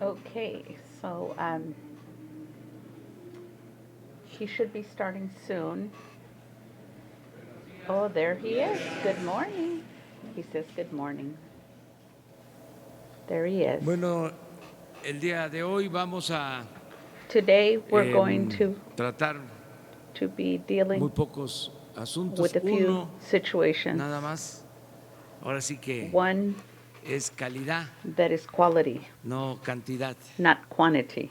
Okay, so he should be starting soon. Oh, there he is. Good morning. He says good morning. There he is. Bueno, el día de hoy vamos a Today we're going tratar to be muy dealing pocos asuntos. with a few Uno, situations. nada más. Ahora sí que One es calidad, that is quality, no cantidad. not quantity.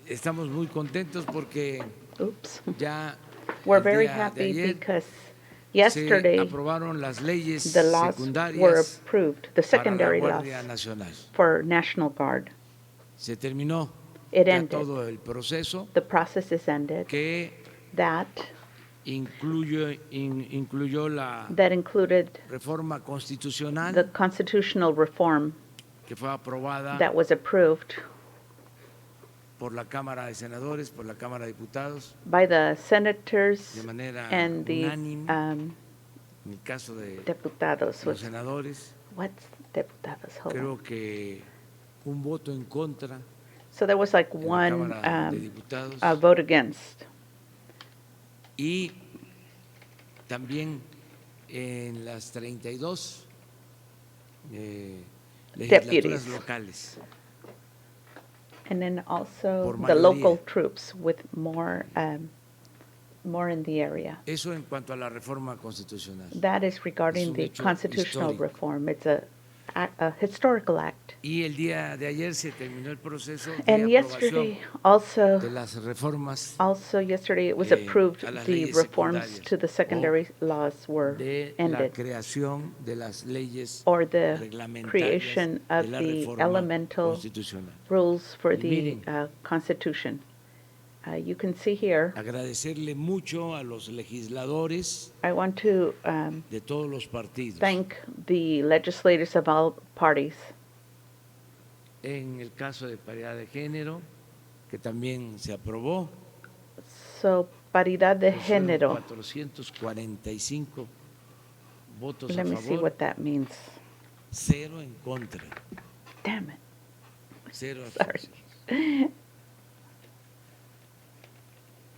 Estamos muy contentos porque Oops. ya We're el very día de happy ayer because se yesterday aprobaron las leyes the laws were secundarias approved, the para la secondary laws Guardia Nacional. for National Guard. Se terminó It ya ended. todo el proceso The process is ended. que That incluyó la included reforma constitucional the constitutional reform que fue aprobada that was approved por la Cámara de Senadores, por la Cámara de Diputados, by the senators de manera and the unánime. En el caso de diputados. los senadores, What's diputados? Hold on. creo que un voto en contra So there was like en la one Cámara de Diputados vote against. y también en las 32 legislaturas Deputies. locales. And then also Por the mayoría. local troops with more in the area. Eso en cuanto a la reforma constitucional. That is regarding un the hecho constitutional histórico. reform. It's a historical act. Y el día de ayer se terminó el proceso de And aprobación yesterday also de las reformas yesterday it was a approved las the leyes reforms secundarias to the secondary laws were de la ended, creación de las leyes or the reglamentarias creation of de la the reforma elemental constitucional. rules for Y the miren. Constitution. You can see here, Agradecerle mucho a los legisladores I want to de todos los partidos. thank the legislators of all parties. En el caso de paridad de género, que también se aprobó, So, paridad de pues fueron género. 445 votos Let a me see favor, what that means. 0 en contra, Damn it. 0 Sorry. abstenciones.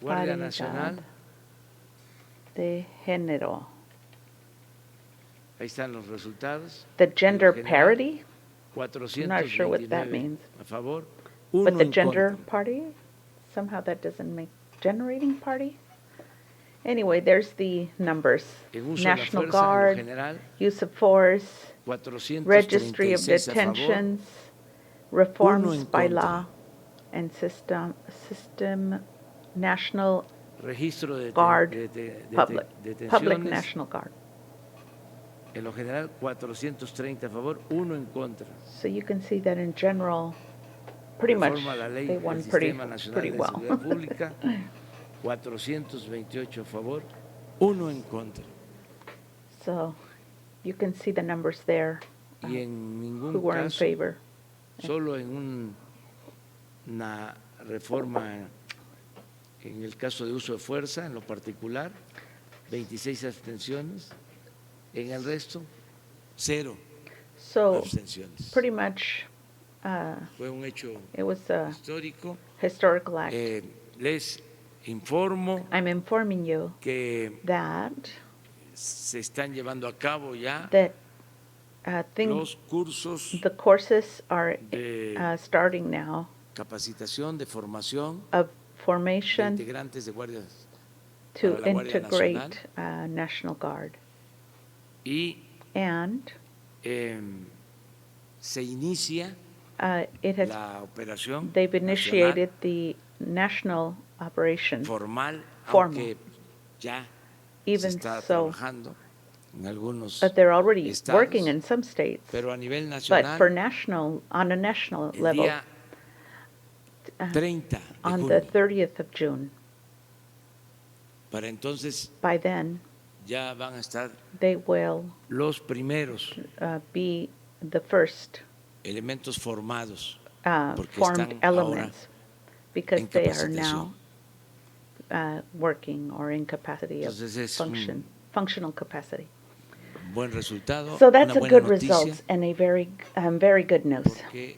Guardia Paridad Nacional, de género. ahí están los resultados. The gender general, parity, 429 I'm not sure what that means. a favor, but 1 the en gender contra. party, somehow that doesn't make generating party. Anyway, there's the numbers. En uso de la National fuerza, en lo Guard, general, use of force, registry of 436 a favor, detentions, Uno reforms en by contra. law, and system National registro de, Guard, detenciones, public National Guard. en lo general 430 a favor, 1 en contra. So you can see that in general, pretty much Reforma a la ley they del won pretty Sistema Nacional de well. Seguridad Pública, 428 a favor, 1 en contra. So you can see the numbers there, Y en who ningún were in caso, favor. solo en una reforma, en el caso de uso de fuerza, en lo particular, 26 abstenciones, en el resto, 0 So abstenciones. pretty much Fue un hecho it was a histórico. historical act. Les informo I'm informing you que that se están llevando a cabo ya things, los cursos the courses are de starting now capacitación, de formación of de formation integrantes de guardias to para la Guardia integrate National Guard. y And se inicia it has, la operación they've nacional initiated the national operation. formal, formal. aunque ya se Even está so, trabajando en algunos but they're already estados, working in some states. pero a nivel But nacional, for national, on a national el level, día 30 de on the junio. 30th of June, Para entonces by then, ya van a estar they will los primeros be the first elementos formados porque formed están ahora elements because en they are capacitación. now working or in capacity of Entonces es functional capacity. buen resultado, So una that's a buena good noticia, result and a very good news. porque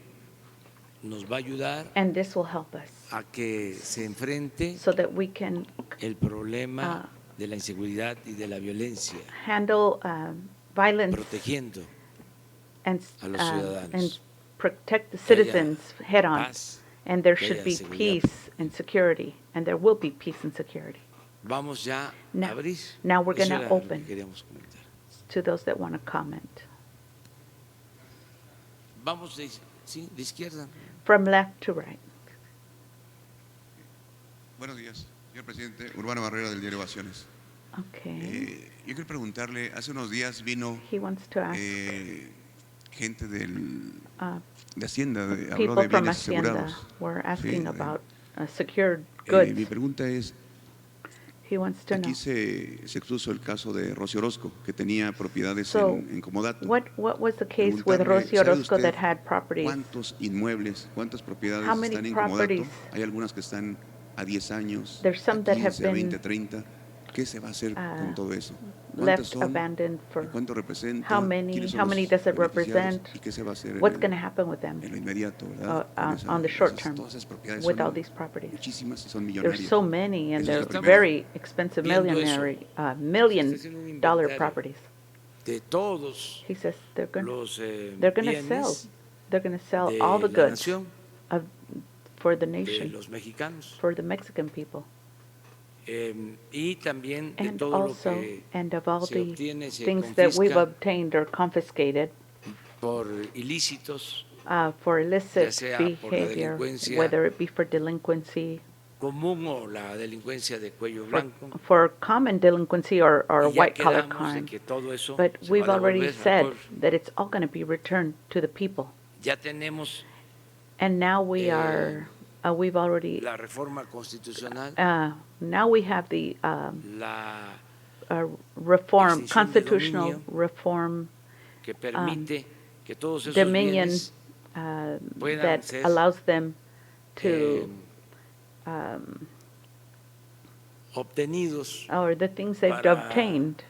nos va a ayudar And this will help us a que se enfrente so that we can el problema de la inseguridad y de la violencia, handle violence protegiendo and, a los and ciudadanos. protect the Que haya citizens head on. paz, And there que should haya be seguridad. peace and security, and there will be peace and security. Vamos ya a Now- abrir. now we're Eso gonna era lo open. que queríamos comentar. To those that want to comment. Vamos sí, de izquierda. From left to right. Buenos días, señor presidente. Urbano Barrera, del diario Ovaciones. Okay. Yo quiero preguntarle, hace unos días vino He wants to ask gente uh, de Hacienda, habló people de from bienes Hacienda asegurados. were asking Sí, about secured Mi goods. pregunta es, He wants to know. aquí se expuso el caso de Rocío Orozco, que tenía propiedades So, en Comodato. what was the case with Preguntarle, Rocío ¿sabe Orozco usted that had properties? ¿Cuántos inmuebles, cuántas propiedades How many están en properties? Comodato? Hay algunas que están a 10 años, There's some a that have 15, a 20, been, 30. ¿Qué se va a hacer con todo eso? left ¿Cuántas son? abandoned for ¿Y cuánto representa? how many? ¿Quiénes son How los many does it beneficiarios? represent? ¿Y qué se va a hacer What's going to happen with them en lo inmediato, ¿verdad? on the short term Todas esas propiedades with son all these properties? muchísimas y son There's millonarias. so many, and Esa es la they're primera. very expensive Viendo eso, million se está haciendo un dollar inventario properties. de todos He says they're going los to sell de all the la goods nación, for the de nation, los mexicanos, for the Mexican people, y también de and todo lo also que and of all se the obtiene, se things that we've confisca obtained or confiscated por ilícitos, for illicit ya sea por la behavior, delincuencia whether it be for delinquency, común o la delincuencia de cuello blanco. for common delinquency or Y ya white collar quedamos de crime. que todo eso But se we've va a already devolver al said pueblo. that it's all going to be returned to the people. Ya tenemos And now we we've already, la reforma constitucional, now we have the la reform, extinción de constitutional dominio reform que permite que todos esos dominion bienes puedan that ser allows them to, obtenidos or the things they've para obtained,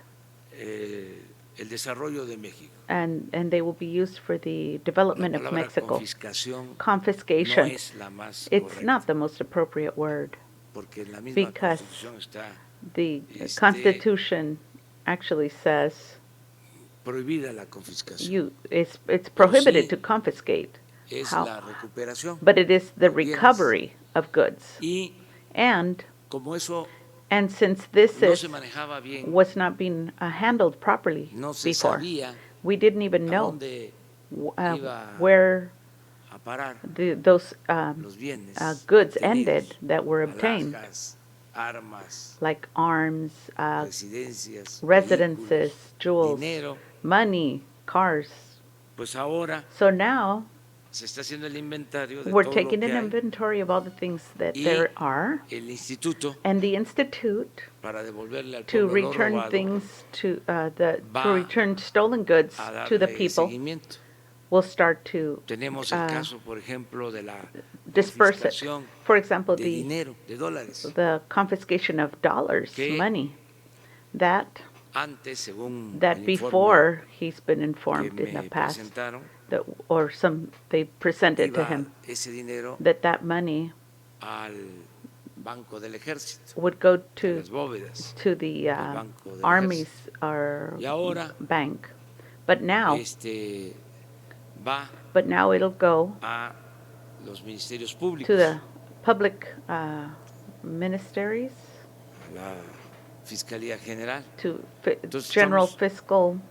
el desarrollo de México. and they will be used for the La development of palabra Mexico. confiscación no Confiscation, es la más it's correcta, not the most appropriate word. porque en la misma because Constitución está The Este- Constitution actually says prohibida la confiscación. it's prohibited sí to confiscate, Es how- la recuperación. but it is the de bienes. recovery of goods. Y And como eso since this no se manejaba bien, was not being handled properly no se before, sabía we didn't even a know dónde iba where a parar those los bienes goods obtenidos, ended that were obtained, alhajas, armas, like arms, residencias, residences, vehículos, jewels, dinero. money, cars. Pues ahora So now se está haciendo el inventario de we're todo lo taking que an hay. inventory of all the things that Y there are, el instituto, and the institute para devolverle al to pueblo lo return robado, things to to va return stolen goods a to the darle people seguimiento. will start to Tenemos el caso, por ejemplo, de la disperse it. confiscación For example, de dinero, de dólares. the confiscation of dollars, Que money, that Antes, según el that informe before he's been que informed in the me past, presentaron, that, or they presented to iba him ese dinero that money al Banco del Ejército, would go a to las bóvedas. the Banco del armies or Y ahora, bank. But now va it'll go a los ministerios to públicos, the public ministries, a la Fiscalía General, to Entonces general estamos, fiscal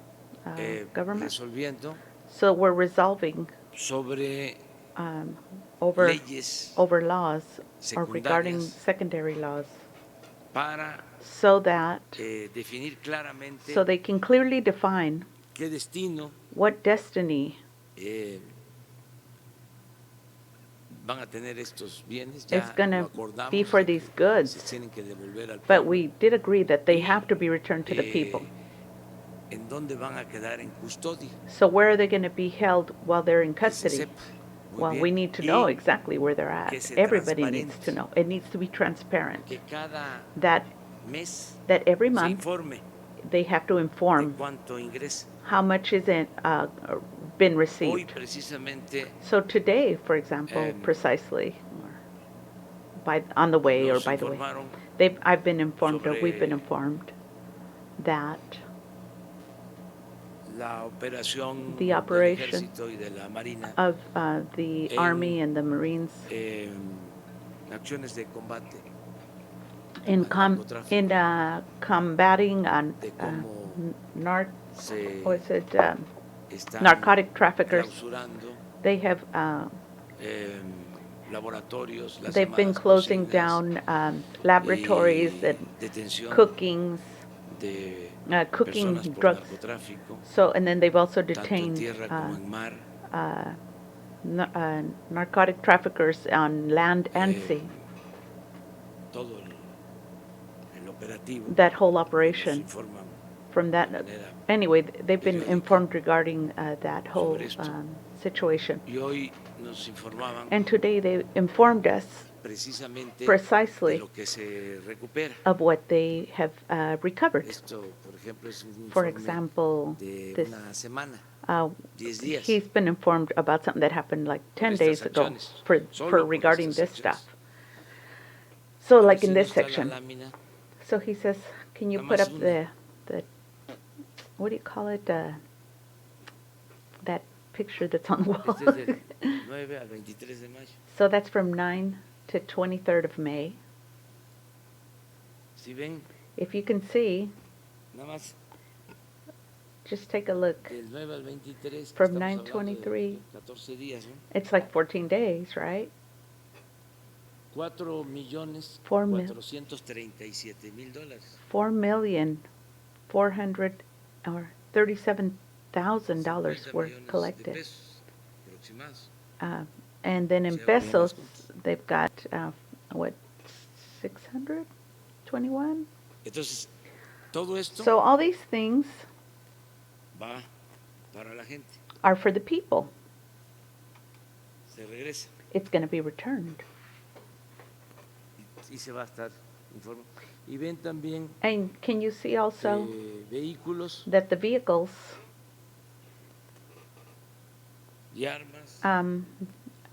government. resolviendo So we're resolving sobre over leyes laws or regarding secundarias secondary laws, para so that definir claramente so they can clearly define qué destino what destiny van a tener estos bienes. is Ya going lo to acordamos, be for de these que goods. se tienen que devolver al But pueblo. we did agree that they have to be returned to the people. ¿En dónde van a quedar en custodia? So where are they going to be held while they're in Que se custody? sepa muy Well, bien. we need to Y know exactly where they're at. que sea Everybody needs to transparente. know. It needs to be transparent. que cada That mes every se month informe they have to de inform cuánto ingresa. how much is it been Hoy received. precisamente So today, for example, precisely, or on the way or nos by the way, informaron I've been informed, or we've been sobre informed that la operación the del operation Ejército y de la Marina of the en Army and the Marines acciones de combate in al narcotráfico, combating de cómo se what is it, están narcotic traffickers. clausurando They have laboratorios, las they've been llamadas closing cocinas down laboratories y and detención cookings, de cooking personas por drugs. narcotráfico, So, and then they've also tanto en detained tierra como en mar. narcotic traffickers on land and Eh, sea. Todo el operativo That whole nos operation. informan From that, de manera anyway, they've been periódica informed regarding that whole sobre esto. situation. Y hoy nos informaban And today they informed us precisamente precisely de lo que se recupera. of what they have recovered. Esto, por ejemplo, es un For informe example, de this, una semana, 10 días. he's been informed about something that happened like 10 estas days ago acciones, solo for por regarding estas this acciones. stuff. So A ver like si in no this está la section, lámina. so he says, can you Nada put más up una. the what do you call it, that picture that's on the wall? Este es del 9 al 23 de mayo. So that's from 9 to 23rd of May. Si ven, If you can see, nada más just take a look. del 9 al 23, que From estamos hablando 9/23. de 14 días, ¿no? It's like 14 days, right? 4.437.000 dólares. $4,437,000 50 were millones de collected. pesos aproximados. And then in Se va pesos, más. they've got, what, 621? Entonces, todo esto So all these things va para la gente, are for the people. se regresa It's going to be returned. y se va a estar informando. Y ven también And can you see also vehículos that the vehicles y armas.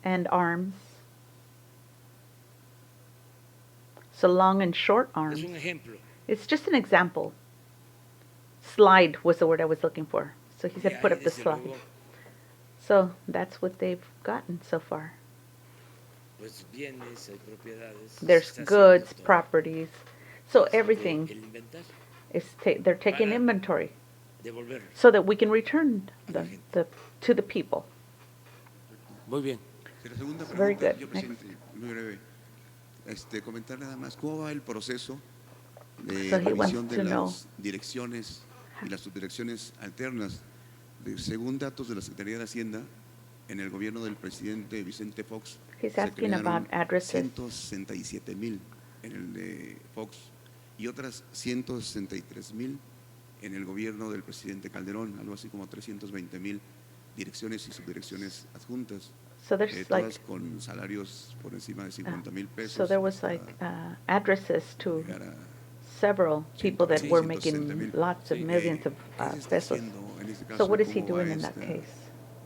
and arms, so long and short arms. Es un ejemplo. It's just an example. Slide was the word I was looking for. So he Y said, put hay, up the desde slide. luego, So that's what they've gotten so far. pues, bienes, hay propiedades. There's se está goods, haciendo todo. properties. So Este, everything el inventario, is they're taking para inventory devolverlo. so that we can return A la gente. to the people. Muy bien. Y la segunda Very pregunta, good. yo, presidente, muy breve. Comentar nada más, ¿cómo va el proceso de So he revisión wants de to know. las direcciones y las subdirecciones alternas? Según datos de la Secretaría de Hacienda, en el gobierno del presidente Vicente Fox, He's se asking crearon about addresses. 167,000 en el de Fox y otras 163,000 en el gobierno del presidente Calderón, algo así como 320,000 direcciones y subdirecciones adjuntas, So there's todas like, con salarios por encima de 50,000 pesos. so there was hasta like addresses to llegar a several people that were 160,000. making lots of Sí. millions of ¿Qué se está pesos. haciendo en este caso? So what is he ¿Cómo va doing in that case?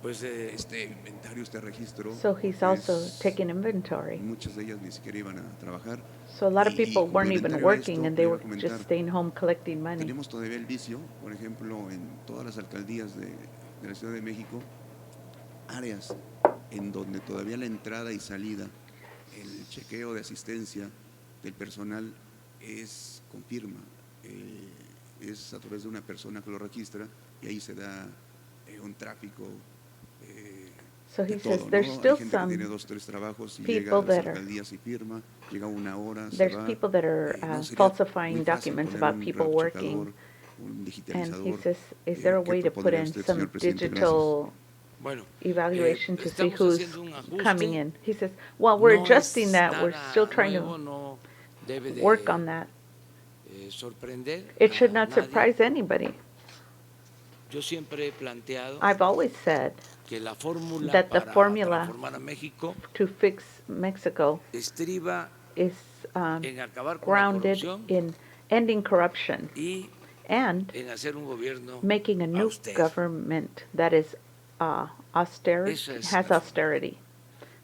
Pues este inventario, este registro? So he's also Pues, taking inventory. muchas de ellas ni siquiera iban a trabajar. So a lot of Y people weren't even complementario a working esto, and they le were iba a just comentar, staying home collecting money. Tenemos todavía el vicio, por ejemplo, en todas las alcaldías de la Ciudad de México, áreas en donde todavía la entrada y salida, el chequeo de asistencia del personal es con firma, es a través de una persona que lo registra y ahí se da un tráfico So de he todo, says ¿no? there's Hay still gente que some tiene 2, 3 trabajos y people llega a las that are- alcaldías y firma, llega una hora, se There's va. people that are No sería falsifying muy fácil documents poner about un people working. reloj checador, un And he digitalizador. says, is there a ¿Qué way to put propondría in usted, some señor presidente? digital Bueno, evaluation to see estamos who's haciendo un ajuste. coming in? He says, well, we're No adjusting es that. We're nada still trying nuevo, to no debe de, work on that. sorprender It a should not nadie. surprise anybody. Yo siempre he planteado I've always said que la fórmula that the para formula transformar a México to fix Mexico estriba is en acabar con la grounded corrupción in ending corruption y and en hacer un gobierno making a new austero. government that is austerity, Eso es has la- austerity.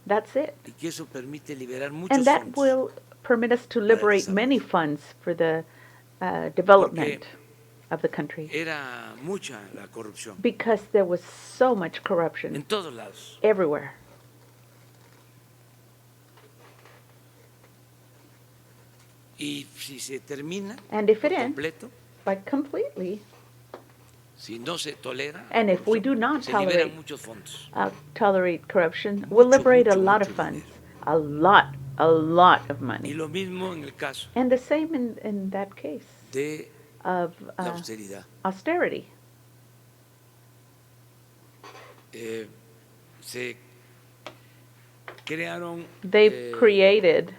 That's it. Y que eso permite liberar And muchos that fondos. will permit us to el liberate desarrollo. many funds for the development of the country Era mucha la corrupción because there was so much en corruption todos lados. everywhere. Y si se termina And if por it ends completo, But completely, si no se tolera, la and if we corrupción, do not se liberan tolerate muchos fondos. tolerate corruption, we'll Mucho, liberate a mucho, lot of mucho funds, dinero. a lot of Y money. lo mismo en el caso And the same in that case de of la austeridad. austerity. Se crearon They've created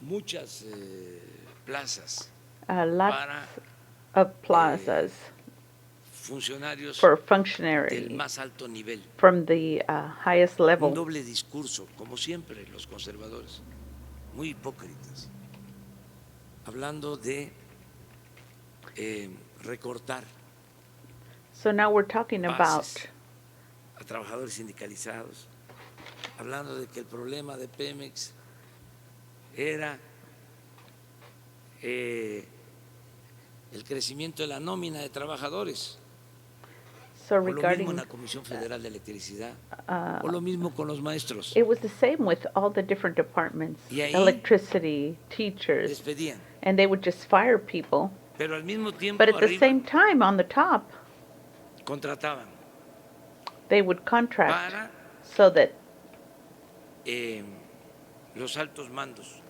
muchas plazas lots para of plazas funcionarios for del functionaries más alto nivel. from the highest Un level. doble discurso, como siempre los conservadores, muy hipócritas, hablando de recortar So now we're talking about bases a trabajadores sindicalizados, hablando de que el problema de Pemex era el crecimiento de la nómina de trabajadores, so o lo mismo en regarding la Comisión Federal de Electricidad, o lo mismo con los maestros. it was the same with all the different departments, Y ahí electricity, teachers, Despedían, and they would just fire people. pero al mismo tiempo But at the arriba same time, on the top, contrataban they would contract para so that los altos mandos,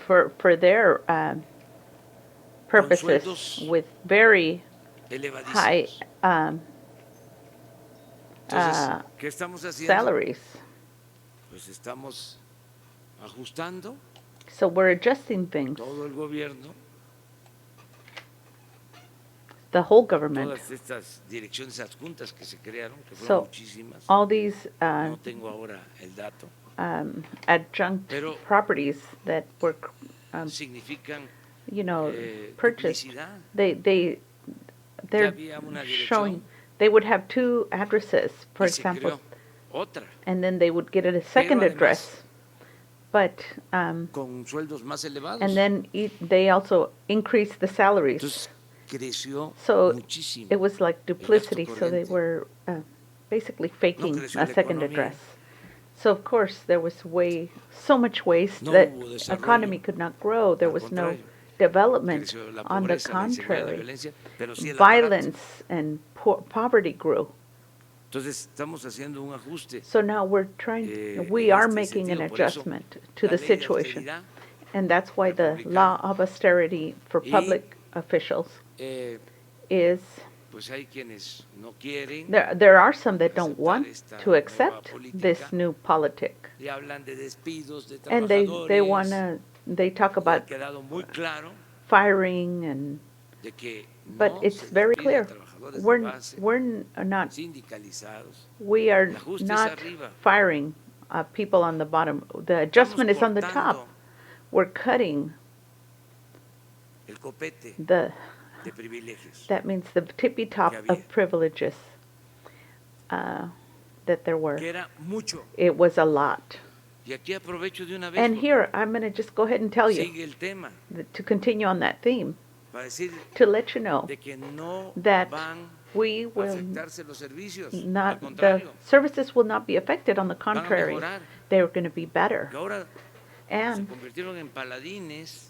for their purposes sueldos with very high elevadísimos. Entonces, ¿qué estamos haciendo? salaries. Pues estamos ajustando So we're adjusting things, todo el gobierno, the whole government. todas estas direcciones adjuntas que se crearon, que fueron So muchísimas. all these No tengo ahora el dato. adjunct Pero- properties that were, Significan purchased. duplicidad. They're había una showing. dirección. They would have two addresses, for Y se example, creó otra and then they would get a second además- address. But con sueldos más elevados. and then they also increased the salaries. Entonces creció So muchísimo. it was like duplicity. So they corriente. were basically faking creció a la second economía. address. So of course there was so much waste No that hubo desarrollo. economy could not grow. There Al was no contrario. development. Creció la On the pobreza, la inseguridad, la contrary, violencia, pero sí el aparato. violence and poverty grew. Entonces estamos haciendo un ajuste. So now we're we en are este making an sentido. Por eso, adjustment to la the ley de situation. austeridad, And that's why the republicana. law of austerity for Y- public officials eh, is, pues hay quienes no quieren there are some that don't aceptar want esta to nueva accept política. this new politic. y hablan de despidos de And trabajadores. they talk Ha about quedado muy claro firing and, de que but no it's se very despide a clear. trabajadores de We're base, not, sindicalizados. we are El ajuste es not arriba. firing people on the bottom. The adjustment is on the top. Estamos We're cutting cortando el copete the, de privilegios. that means the tippy top que of había. privileges that there were. que era mucho. It was a lot. Y aquí aprovecho de una vez And porque here, I'm going to just go ahead and tell you, sigue el tema to continue on that theme, para decir to let you know de que no that van we a will afectarse los servicios. Al not, the contrario, services will not be affected. On the van a contrary, mejorar. they're going to be better. Que ahora se And convirtieron en paladines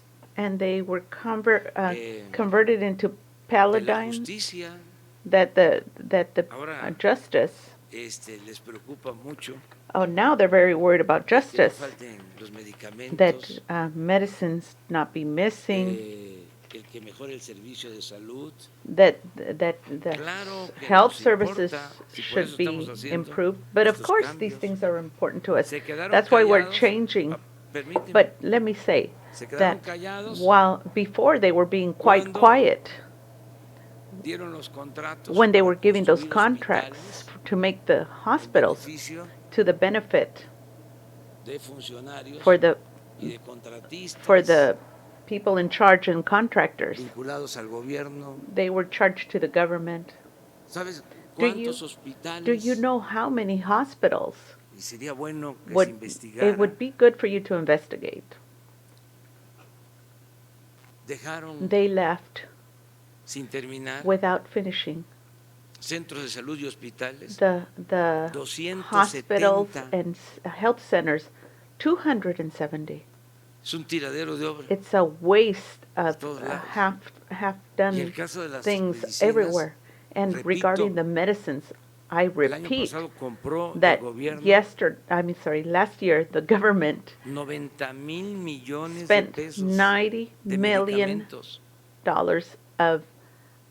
they were Eh, converted into de la paladines justicia. that the Ahora- justice. Les preocupa mucho Oh, now they're very worried about que no justice, falten los medicamentos, that medicines not be missing, el que mejore el servicio de salud. that Claro que health nos services importa, si por should eso be estamos haciendo improved. But of estos course, these cambios. things are important to us. Se quedaron That's why we're callados. changing. Permíteme, But let me say se quedaron that callados, while before they were being quite Cuando quiet, dieron los contratos when they para were giving those construir contracts hospitales to make the en hospitals beneficio to the benefit de funcionarios for the y de contratistas for the people in charge and contractors. vinculados al gobierno. They were charged to the government. ¿Sabes Do cuántos you hospitales? know how many hospitals Y sería bueno que se would, investigara. it would be good for you to investigate. Dejaron They left sin terminar without finishing. centros de salud y hospitales. The 270. hospitals and health centers, 270. Es un tiradero de obra. It's a waste of Todos lados. half Y done el caso de las things medicinas, everywhere. And repito, regarding the medicines, I el año repeat pasado compró el that gobierno last year the government 90,000 millones de spent pesos $90 de million medicamentos. of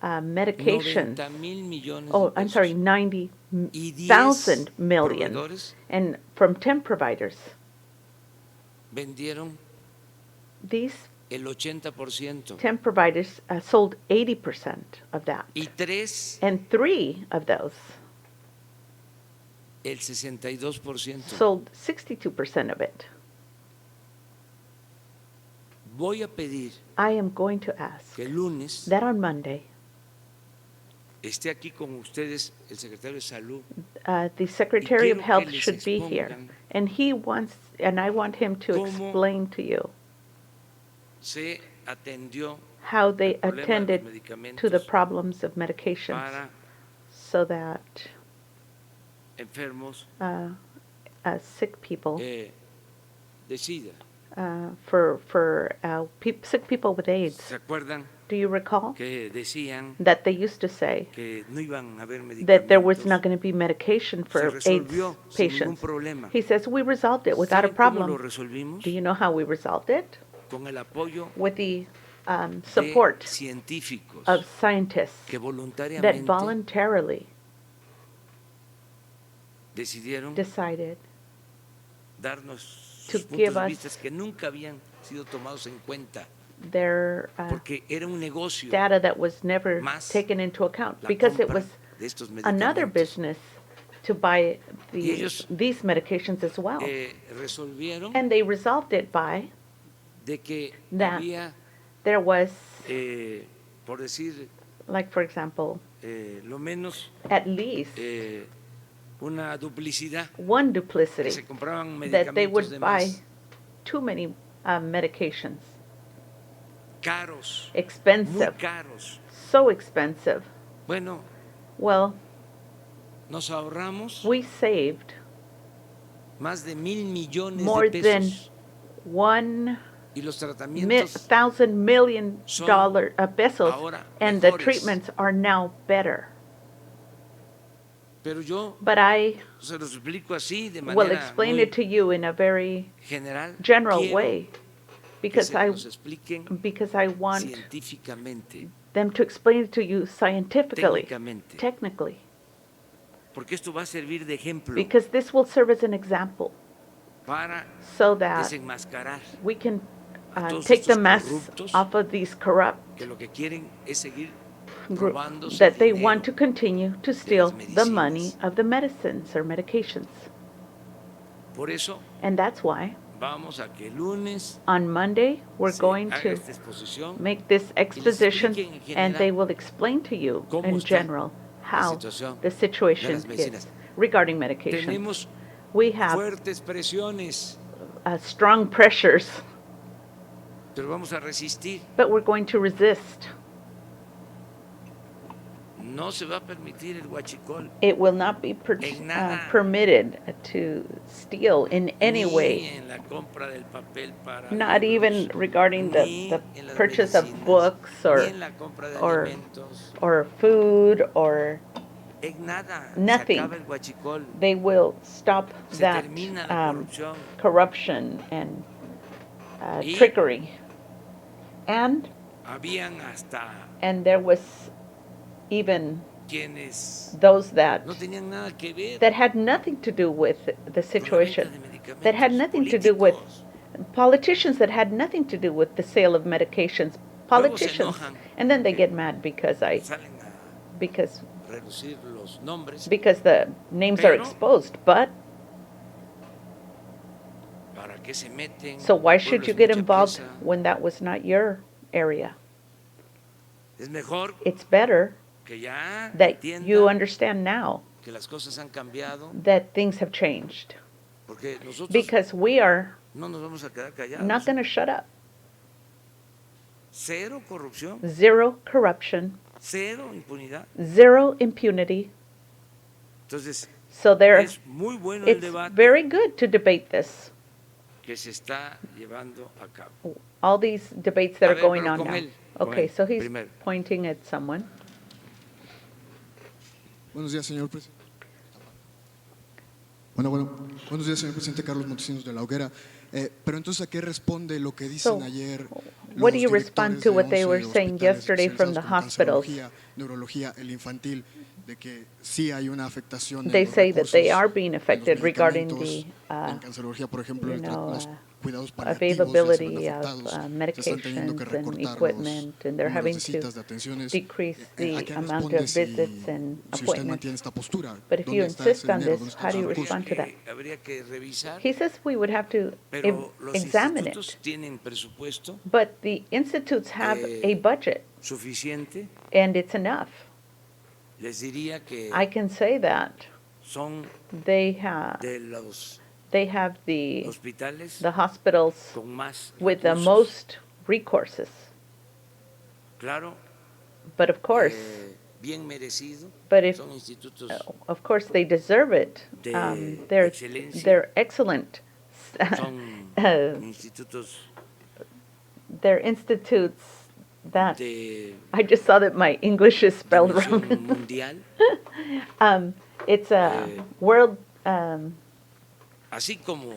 medications. 90,000 millones Oh, de I'm pesos. sorry, Y 10 90,000 million. proveedores And from 10 providers. vendieron These el 80%. 10 providers sold 80% of that. Y 3, And 3 of those el 62%. sold 62% of it. Voy a pedir I am going to ask que el lunes that on Monday, esté aquí con ustedes el secretario de Salud. the Secretary of quiero que Health les should be here. expongan And I want him to cómo explain to you Se atendió how they el problema de los attended to the medicamentos problems of medications para so that enfermos sick people, de SIDA. sick people with AIDS. ¿Se acuerdan Do you recall que decían that they used to say que no iban a haber that there was medicamentos? not going to be medication for Se AIDS resolvió sin ningún patients? problema. He says, we resolved it without a ¿Saben cómo lo problem. resolvimos? Do you know how we resolved it? Con el apoyo With the de support científicos of scientists que that voluntariamente voluntarily decidieron decided darnos to sus give puntos de us vista que nunca habían sido tomados en cuenta, their porque era un negocio data that was never más taken into account la because it compra was de estos another medicamentos. business to buy Y ellos, these medications as well. Resolvieron And they resolved it by de que that había, there was, por decir like for example, lo menos, at least una duplicidad, one que duplicity, se compraban that they medicamentos de would buy más too many medications, caros, muy expensive, caros. so expensive. Bueno, Well, nos ahorramos we saved más de 1,000 millones more de than pesos $1 y los tratamientos thousand million son pesos, the ahora mejores. treatments are now better. Pero yo But I se los explico así de will manera explain muy it to you in a very general. general Quiero way que because se los expliquen because I want científicamente, them to explain it to you scientifically, técnicamente, technically, porque esto va a servir de ejemplo because this will serve as an example para so that desenmascarar we can a todos take the estos mess corruptos off of these corrupt que lo que quieren es seguir group robándose that they dinero. want to continue to steal the money medicinas. of the medicines or medications. Por eso And that's why vamos a que el lunes on Monday we're se going haga to esta exposición make this exposition expliquen en and they general will explain to you cómo in está general how situación the de situation las medicinas. is regarding medication. Tenemos We have fuertes presiones, strong pressures, pero vamos a resistir. but we're going to resist. No se va a permitir el huachicol It will not be En nada. permitted to steal in any ni way, en la compra del papel para not even libros, regarding ni the en las purchase of medicinas, books ni en la compra de or alimentos, or food, or en nada. nothing. Se acaba el huachicol, they will stop se that termina la corrupción corruption and Y- trickery. And habían hasta there was even quienes those that no tenían nada que ver had nothing to do with the con la situation, venta de medicamentos, that had nothing to do with políticos. politicians, that had nothing to do with the sale of medications. Politicians, enojan. and then they get mad because Salen a because relucir los nombres. the names are Pero- exposed. But ¿para qué se meten? So why El should pueblo you es get mucha involved presa. when that was not your area? Es mejor It's better que ya that you entiendan understand now que las cosas han cambiado, that things have changed, porque nosotros because we are no nos vamos a quedar not callados. going to shut up. Cero corrupción, Zero corruption, cero impunidad. zero impunity. Entonces, So there, es muy bueno el it's debate very good to debate this. que se está llevando a cabo. All these debates that A are ver, going pero on con now. él, con Okay, él, so he's primero. pointing at someone. Buenos días, señor presidente. Buenos días, señor presidente. Carlos Montesinos de la Hoguera. Pero entonces, ¿a qué responde lo que dicen So, ayer what do los you respond directores to de what they 11 were saying hospitales yesterday from the especializados como hospitals? cancerología, neurología, el infantil, de que sí hay una afectación They en los say that they recursos are being de los affected regarding medicamentos, the, en cancerología, por ejemplo, you know, los cuidados paliativos ya se ven availability of afectados, se están teniendo medications que and recortar equipment, and they're los having números de to citas, de atenciones. decrease ¿A the qué amount responde of visits and si usted mantiene appointments. esta postura? But if you ¿Dónde está ese insist on dinero? this, ¿Dónde están how do you esos recursos? respond to that? Habría que revisar, He says we would have to pero los examine institutos it. tienen presupuesto But the institutes have a budget, suficiente. and it's enough. Les diría que I can say that. son They have de los the hospitales hospitals con más with the recursos. most recourses. Claro, But of course, bien merecido. but if Son institutos of course they deserve it. De They're excelencia. excellent. son institutos They're institutes that de I just saw that my English is spelled dimensión wrong. mundial, It's a Eh, world, así como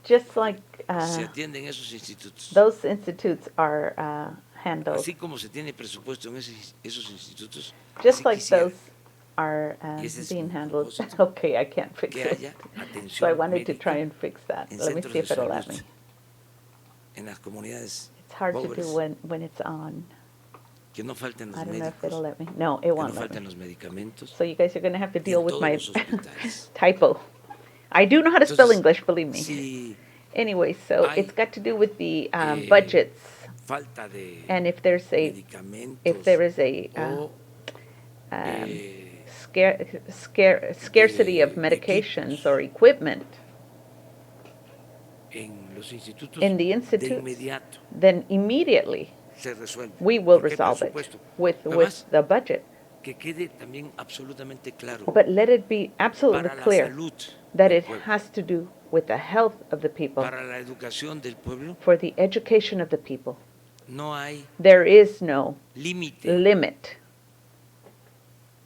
just like se atienden esos institutos, those institutes are handled, así como se tiene presupuesto en esos institutos, just así like quisiera those are Y ese es being mi handled. propósito, Okay, I can't fix que it. haya So I atención wanted to try médica and fix that. en Let me centros see de if it'll let salud me. en las comunidades It's hard to pobres, do when it's on. que no falten los I don't know if it'll médicos, let me. No, it que no won't let falten me. los medicamentos, So you guys are going to have to y deal en with todos my los hospitales. typo. I do know how to spell Entonces, English, believe me. Si Anyway, so hay, it's got to do with the eh, budgets, falta de and if there is a medicamentos o scarcity of de medications equipos or equipment en los institutos, in the de institutes, inmediato then immediately se resuelve. we will porque hay resolve it presupuesto. with Además, the budget. que quede también absolutamente claro But let it be absolutely para la clear salud that del it pueblo, has to do with the health of the people, para la educación del pueblo, for the education of the people. no hay There is no límite limit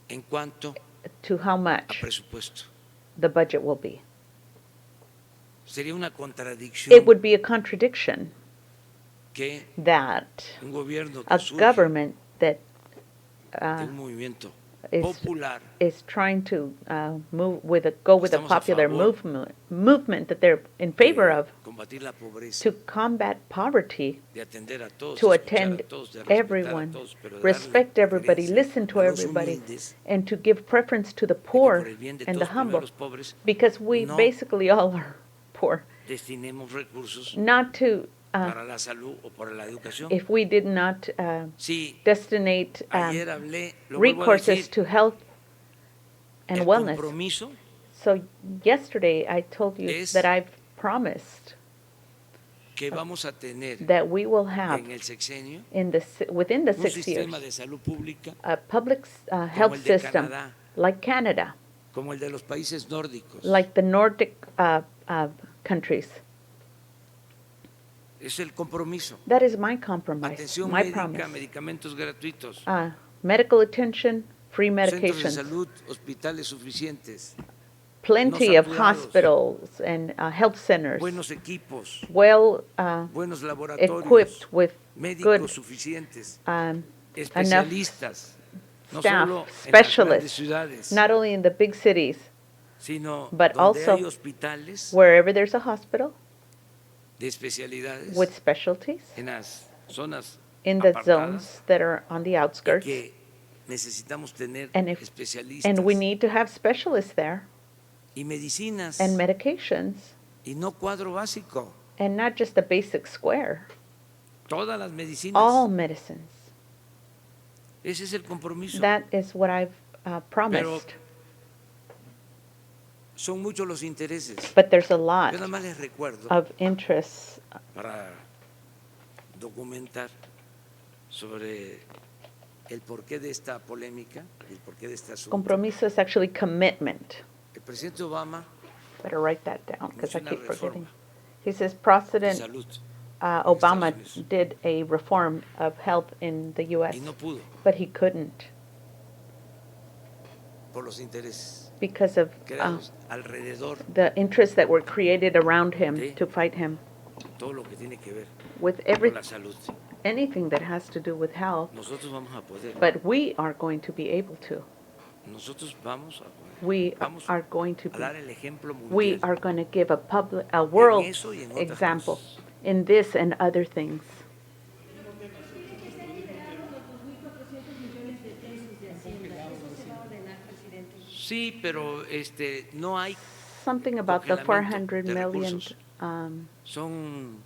en cuanto to how a much presupuesto. the budget will be. Sería una It contradicción would be a contradiction que that un gobierno que a surge government that de un movimiento is popular is trying to go with a Estamos a popular favor movement that they're in favor de of, combatir la pobreza, to combat poverty, de atender a todos, to de escuchar attend a todos, de respetar a everyone, todos, pero de respect darle everybody, preferencia listen to a los everybody, humildes, and to give preference to the de que poor por el bien de and the todos, primero humble, los pobres, because we no basically all are poor. destinemos recursos Not to, para la salud o para la educación. if we did not Sí, destinate ayer hablé, lo vuelvo a recourses decir, to health and el wellness. compromiso So yesterday I told you es that I've promised que vamos a tener that we will have en el sexenio within the un 6 years sistema de salud pública a public health el de system Canadá, like Canada, como el de los países nórdicos. like the Nordic countries. Es el compromiso. That is my compromise, Atención my médica, promise. medicamentos gratuitos, Medical attention, free centros de medications, salud, hospitales suficientes, plenty no of saturados, hospitals and health centers, buenos equipos, well buenos laboratorios, equipped with médicos good suficientes, enough especialistas, no staff, solo en las grandes specialists, ciudades, not only in the big cities, sino but donde also hay hospitales wherever there's a hospital de especialidades with specialties en las zonas in the apartadas, zones that are on the y outskirts. que necesitamos tener And especialistas we need to have specialists there y medicinas and medications y no cuadro básico. And not just the basic square, todas las medicinas. all medicines. Ese es el compromiso. That is what I've promised. Son muchos los intereses. But there's a lot Yo nada más les recuerdo of interests. para documentar sobre el porqué de esta polémica, el porqué de este asunto. Compromiso is actually commitment. El presidente Obama Better write that down because I Hizo una keep forgetting. reforma He says de President salud Obama Estados Unidos. did a reform of health in the U.S., y no pudo but he couldn't por los intereses because of creados alrededor the interests that were created around him Sí. to fight him todo lo que tiene que ver with con la salud. anything that has to do with health. Nosotros vamos a poder. But we are going to be able to. Nosotros vamos a poder. We Vamos are going to a be. dar el ejemplo We mundial are going to give a world eso y en otras example cosas. in this and other things. Sí, pero no hay, Something about the Congelamiento 400 de million. recursos. son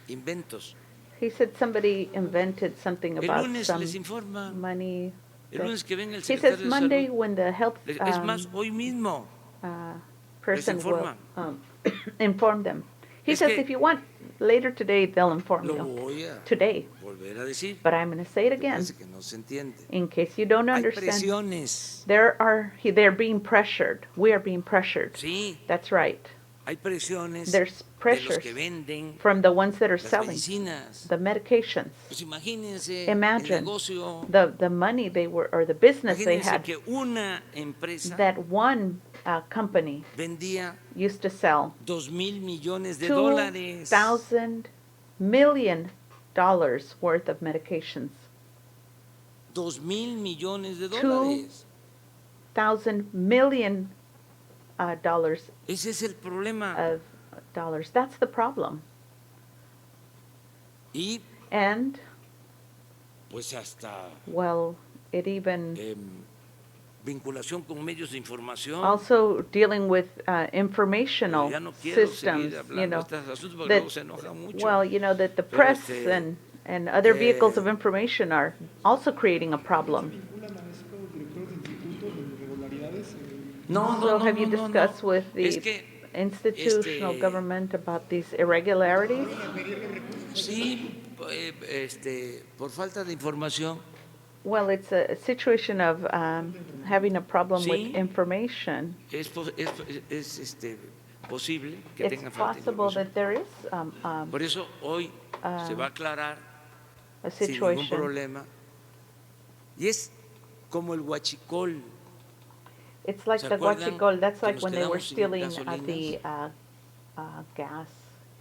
inventos. He said somebody invented something El about lunes some les informa, money. el lunes que venga el He secretario says de Monday salud. when the health Es más, hoy mismo. person will informa. inform them. He Es says que- if you want, later today they'll inform Lo you. voy a Today. volver a decir. But I'm going to say it again Parece que no se entiende. in case you don't Hay understand. presiones. They're being pressured. We are being pressured. Sí, That's right. hay presiones There's de los pressures que venden from the ones that are las selling medicinas. the medications. Pues imagínense Imagine el negocio. the money they were, or the business they Imagínense had, que una empresa that one company vendía used to sell 2,000 millones de dólares. $2,000 million worth of medications. 2,000 millones de Two- dólares. $1,000 million dollars Ese es el problema. of dollars. That's the problem. Y And, pues hasta well, it even vinculación con medios de información. also dealing with Pero informational ya no quiero systems, seguir you hablando know, de estos asuntos porque that, luego se enoja mucho. well, you know, that the Pero press and other vehicles of information are also creating a problem. No, So have you discussed with Es the que institutional government about these irregularities? sí, por falta de información. Well, it's a situation of having a problem Sí. with information. Es posible que It's tengan falta de possible información. that there is Por eso hoy se va a aclarar a sin ningún situation. problema. Y es como el huachicol. It's like ¿Se the acuerdan guachicol, that's que like nos when they were quedamos sin stealing the gas.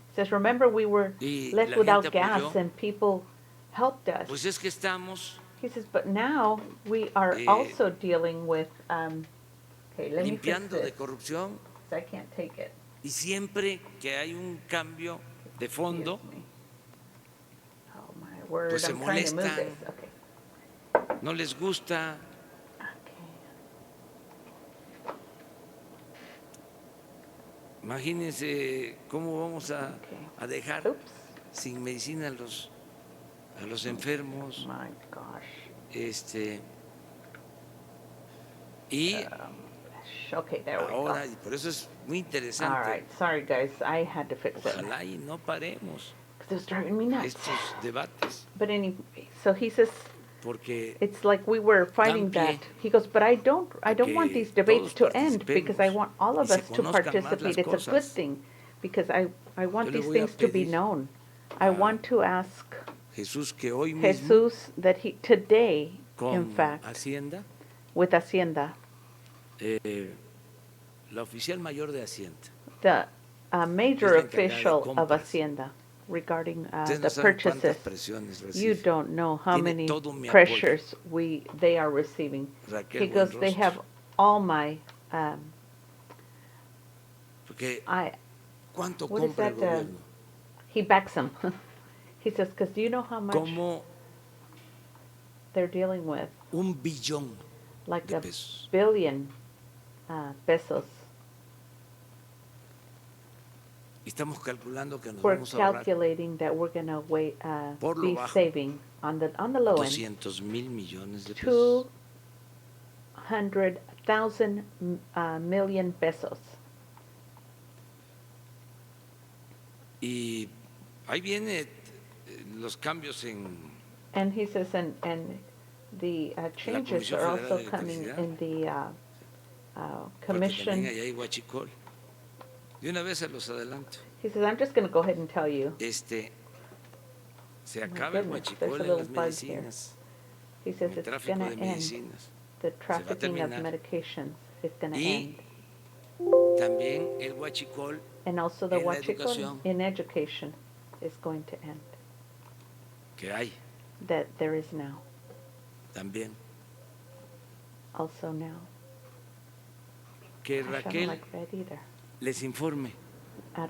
It says, remember, we were Y left la without gente gas apoyó. and people helped us. Pues es que estamos He says, but now we are also dealing with, okay, let me fix limpiando de this, corrupción 'cause I can't take it. y siempre que hay un cambio de fondo, Excuse me. Oh, my word, pues se I'm trying to move molestan. this. Okay. no les gusta. Okay. Imagínense cómo vamos a dejar Oops, sin medicina a los enfermos. my gosh. Y Okay, there we go. ahora, y por eso es muy All interesante, right, sorry guys, I had to fix it. ojalá y no paremos Because it was driving me nuts. estos debates, But anyway, so he says, porque it's like we were fighting Dan pie that. He goes, but I don't want que these debates todos to end because I want all of y se us to conozcan más las participate. It's a good cosas. thing because I want Yo le these voy a things to be pedir known. I want to ask Jesús que hoy mismo Jesus that he today, in con fact, Hacienda, with Hacienda, la oficial mayor de Hacienda, the major Es la encargada de official of compras. Hacienda regarding ustedes the no saben cuántas purchases. presiones You recibe. don't know how Tiene many todo mi apoyo. pressures they are receiving. Raquel He goes, they Buenrostro. have all my, Porque ¿cuánto what is compra el that, gobierno? he backs them. He says, because do you know how much Como they're dealing with? 1 billón Like de a pesos. billion pesos. estamos calculando que nos We're vamos a ahorrar calculating that we're gonna Por lo be bajo, saving on the low end, 200,000 millones de pesos. 200,000 million pesos. Y ahí viene los cambios en And he says, and the changes Comisión are Federal also de coming Electricidad. in the porque también commission. allá hay huachicol. De una vez se los adelanto. He says, I'm just gonna go ahead and tell you. Se My acaba el goodness, there's huachicol a en little las buzz here. medicinas, He says el it's tráfico gonna de end. medicinas. The trafficking of terminar. medications is gonna Y end. también el huachicol And also the en la huachicol educación. in education is going to end, que hay that there is now, también. also now. Que Gosh, I don't Raquel like that either. les informe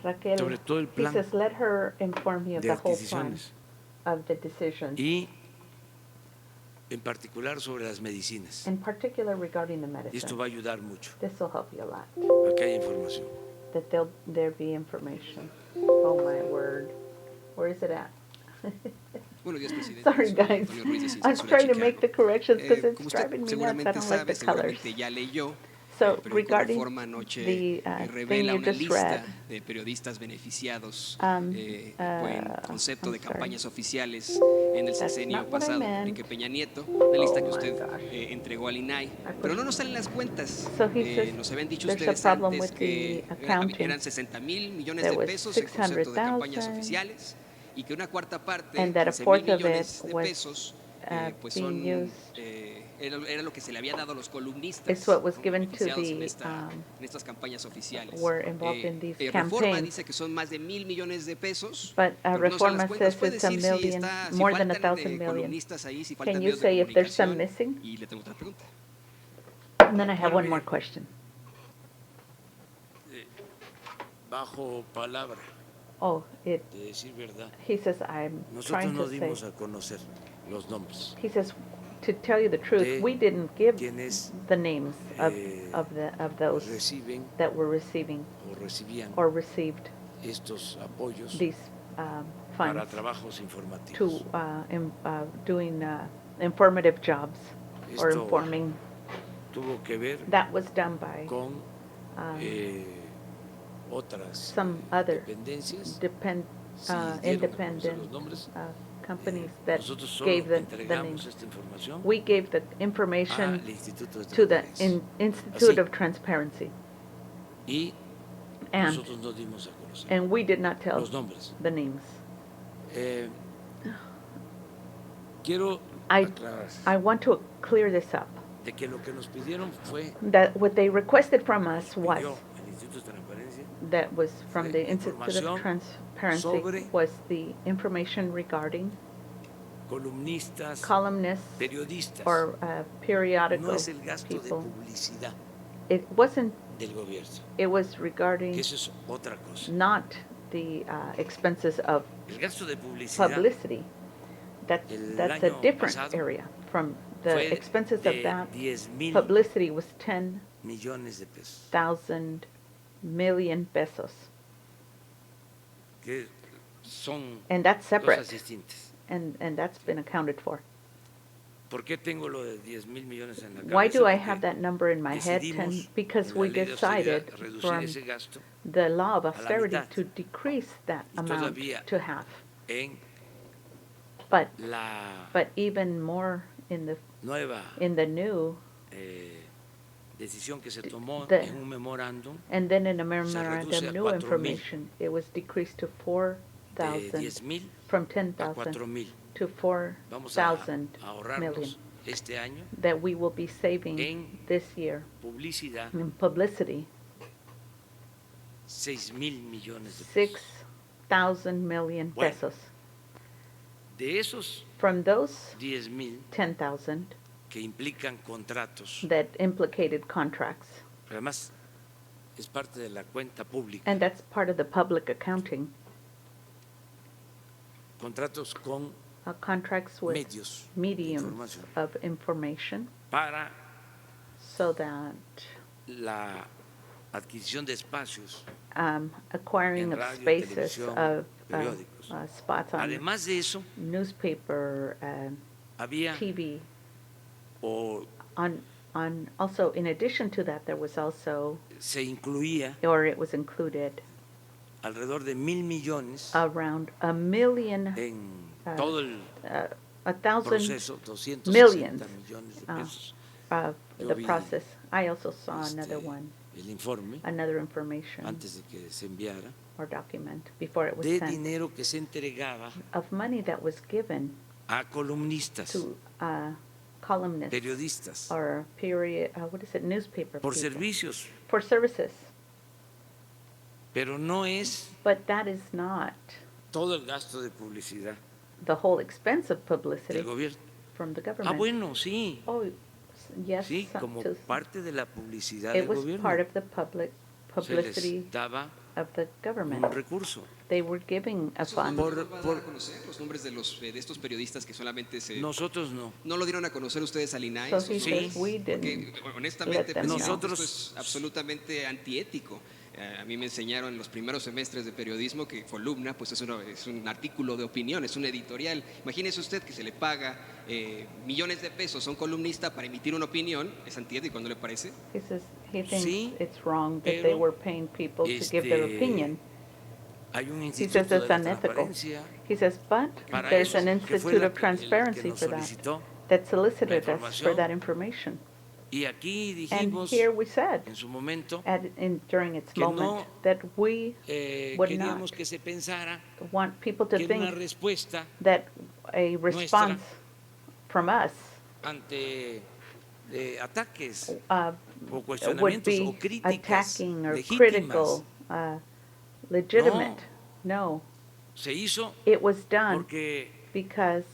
Raquel, sobre todo el he plan says, let her inform you of de the whole plan adquisiciones of the decisions, y en particular sobre las medicinas. in particular regarding the Y esto va a medicine. ayudar mucho This will help you a lot, a que haya información. that there be information. Oh, my word. Where is it at? Buenos días, presidente. Sorry, Soy guys. Antonio Ruiz de I'm Ciencias trying to Chicago. make the corrections because Como it's usted driving me nuts. I seguramente don't like sabe, the colors. seguramente ya leyó, So, el periódico regarding Reforma anoche the thing revela you una just lista read, de periodistas beneficiados I'm concepto de sorry. campañas oficiales en el That's sexenio not what I pasado, meant. Enrique Peña Nieto, una lista que my usted gosh. entregó al INAI, put- pero no nos salen las cuentas. So he says Nos habían dicho there's a ustedes problem antes with que the accounting. eran 60,000 millones There de was pesos en concepto de campañas 600,000, oficiales y que una cuarta parte, and that a 15,000 fourth of millones it de was, pesos, pues being son, used- era lo que se le había dado a los columnistas It's what was ¿no? given to beneficiados en, the, en estas campañas oficiales. were involved in these Reforma campaigns. dice que son más de 1,000 millones de pesos. But pero no salen Reforma las cuentas. says ¿Puede it's a decir million, si more than faltan 1,000 million. columnistas ahí, si faltan Can you medios de say if there's some comunicación? missing? Y le tengo otra pregunta. And then I have one more question. Bajo palabra Oh, de decir verdad, he says, I'm nosotros trying no to dimos say, a conocer los nombres he says, to tell you the truth, de we didn't give quienes the names of, eh, of those reciben that were receiving o recibían or received estos apoyos these para funds trabajos to informativos. doing informative jobs or Esto informing. tuvo que ver That was done by con um, otras some other dependencias. depend, Sí dieron a conocer independent los nombres. companies that Nosotros solo gave the entregamos names. esta información We gave the al information Instituto de to the Transparencia. Institute Así. of Transparency, Y and nosotros no dimos a conocer and we did not tell los nombres. the names. Eh, quiero I aclarar want to clear this up. de que lo que nos pidieron fue That what they requested from us pidió was el Instituto de Transparencia that was from the fue Institute información of Transparency sobre was the information regarding columnistas, columnists periodistas. or periodical No es el gasto de people. publicidad It wasn't. del gobierno, It was que regarding eso es otra cosa. not the expenses of El gasto de publicidad publicity. El That's a año different pasado area from the fue expenses de of that. 10,000 Publicity was 10,000 millones de pesos, million pesos, que son and that's separate, cosas distintas. and that's been accounted for. ¿Por qué tengo lo de 10,000 millones en la cabeza? Why do I Porque have that number in my head? decidimos Because en la we ley de austeridad decided reducir from ese gasto the law of la austerity mitad. to decrease that Y amount todavía to half. en But la even more in nueva the new, decisión que se tomó the- en un memorándum and then in a reduce memorandum, a new 4,000. information, it was decreased to de 4,000, 10,000 from a 10,000 4,000. to Vamos a 4,000 million, ahorrarnos este año that we will be saving en this year publicidad in publicity, 6,000 millones de pesos. 6,000 million Bueno. pesos. De esos From those 10,000 10,000 que implican contratos, that implicated contracts, además es parte de la cuenta pública, and that's part of the public accounting, contratos con contracts with medios de mediums información of information, para so that la adquisición de espacios acquiring en of radio, spaces televisión, of periódicos. spots on Además de eso, newspaper, había TV. o Also, in addition to that, there was also, se incluía or it was included, alrededor de 1,000,000,000 around a million, en uh, todo el 1,000 proceso, 260 millions, millones de uh, pesos. of Yo the vi, process. I also saw another este, one, el informe another information antes de que se enviara or document before it was de sent, dinero que se entregaba of money that was given a columnistas, to columnists periodistas, or what is it, newspaper por people, servicios, for services. pero no es But that is not todo el gasto de publicidad the whole expense of publicity del gobierno. from the Ah, government. bueno, sí, Oh, yes, sí, como to- parte de la publicidad it del was gobierno. part of the Se les publicity daba of the un government. recurso. They were giving a ¿Esos fund. nombres los va a dar por- a conocer? Los nombres de estos periodistas que solamente se... Nosotros no. ¿No lo dieron a conocer ustedes al INAI? So esos he Sí. nombres? says we Porque didn't. honestamente, let them presidente, Nosotros- esto es absolutamente antiético. A mí me enseñaron en los primeros semestres de periodismo que columna pues es un artículo de opinión, es un editorial. Imagínese usted que se le paga millones de pesos a un columnista para emitir una opinión, es antiético, ¿no le parece? He says he thinks Sí, it's wrong that they pero, were paying people to give their este, opinion. Hay un He instituto says de it's la unethical. transparencia He says, but para there's eso, an que fue Institute la of que- el que Transparency nos for that, solicitó that solicited us for información. that information. Y aquí And dijimos here we said, en su momento during its que no, moment, that we would queríamos not que se pensara want people to que una think respuesta that a response from us ante ataques o would cuestionamientos o be críticas attacking or legítimas critical, legitimate. No, se hizo it was done porque because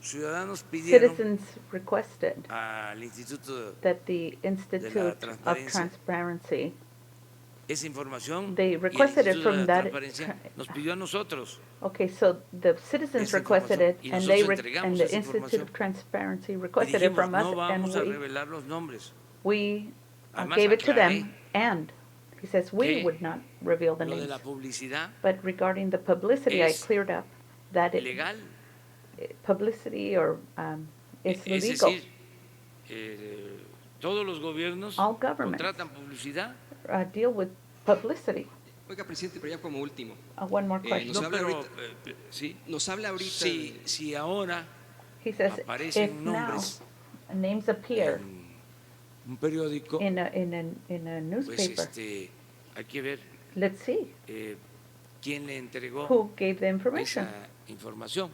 ciudadanos pidieron citizens requested al instituto that the Institute of Transparencia. Transparency, esa información They y el requested it Instituto from de la that- Transparencia nos pidió a nosotros. okay, so the citizens Esa requested información, it, y and nosotros entregamos and the esa Institute información. of Transparency Y requested it dijimos, from us, no vamos a and revelar los nombres. we Además, gave it to them, aclaré and he says we que would not reveal the Lo de names. la publicidad But regarding the publicity, I es cleared up that ilegal, publicity or is es legal. decir, todos los gobiernos All governments. contratan publicidad. Deal with publicity. Oiga, presidente, pero ya como último, One more nos question. No, habla pero ahorita- sí, nos habla ahorita... si ahora He says aparecen if now nombres names appear en un periódico, in a pues newspaper, hay que ver let's see quién le entregó who gave the information esa información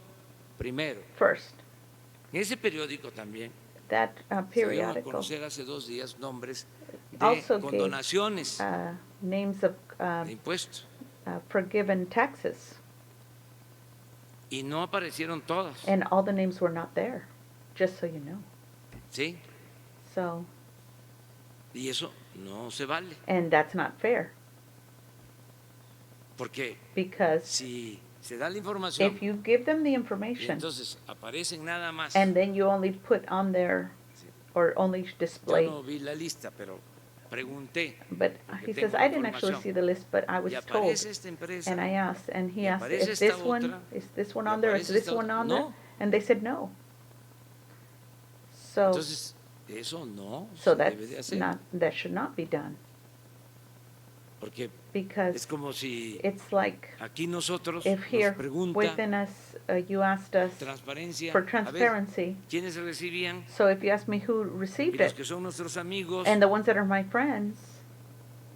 primero. first. En ese periódico también That se dieron a periodical conocer hace 2 días nombres de Also gave, condonaciones names of de impuestos forgiven taxes, y no aparecieron todas, and all the names were not there, just so you know. ¿sí? So, Y eso no se vale, and that's not fair, porque because si se da la información if you give them the y information, entonces aparecen nada más, and then you only put on there, Sí. or only yo display, no vi la lista, pero pregunté, but porque he tengo says, I didn't actually información. see the list, but I was y told, aparece esta empresa, and I asked, and he y asked, aparece is esta this one, otra, is this one y on there, is aparece this esta one otra. on No. there? And they said no. So, entonces eso no so se debe de that's hacer, not, that should not be done, porque es because como si it's like, aquí nosotros if here, nos pregunta within us, you asked us transparencia, for a ver, transparency, quiénes recibían so if you ask me who y received los it, que son nuestros amigos, and the ones that are my friends,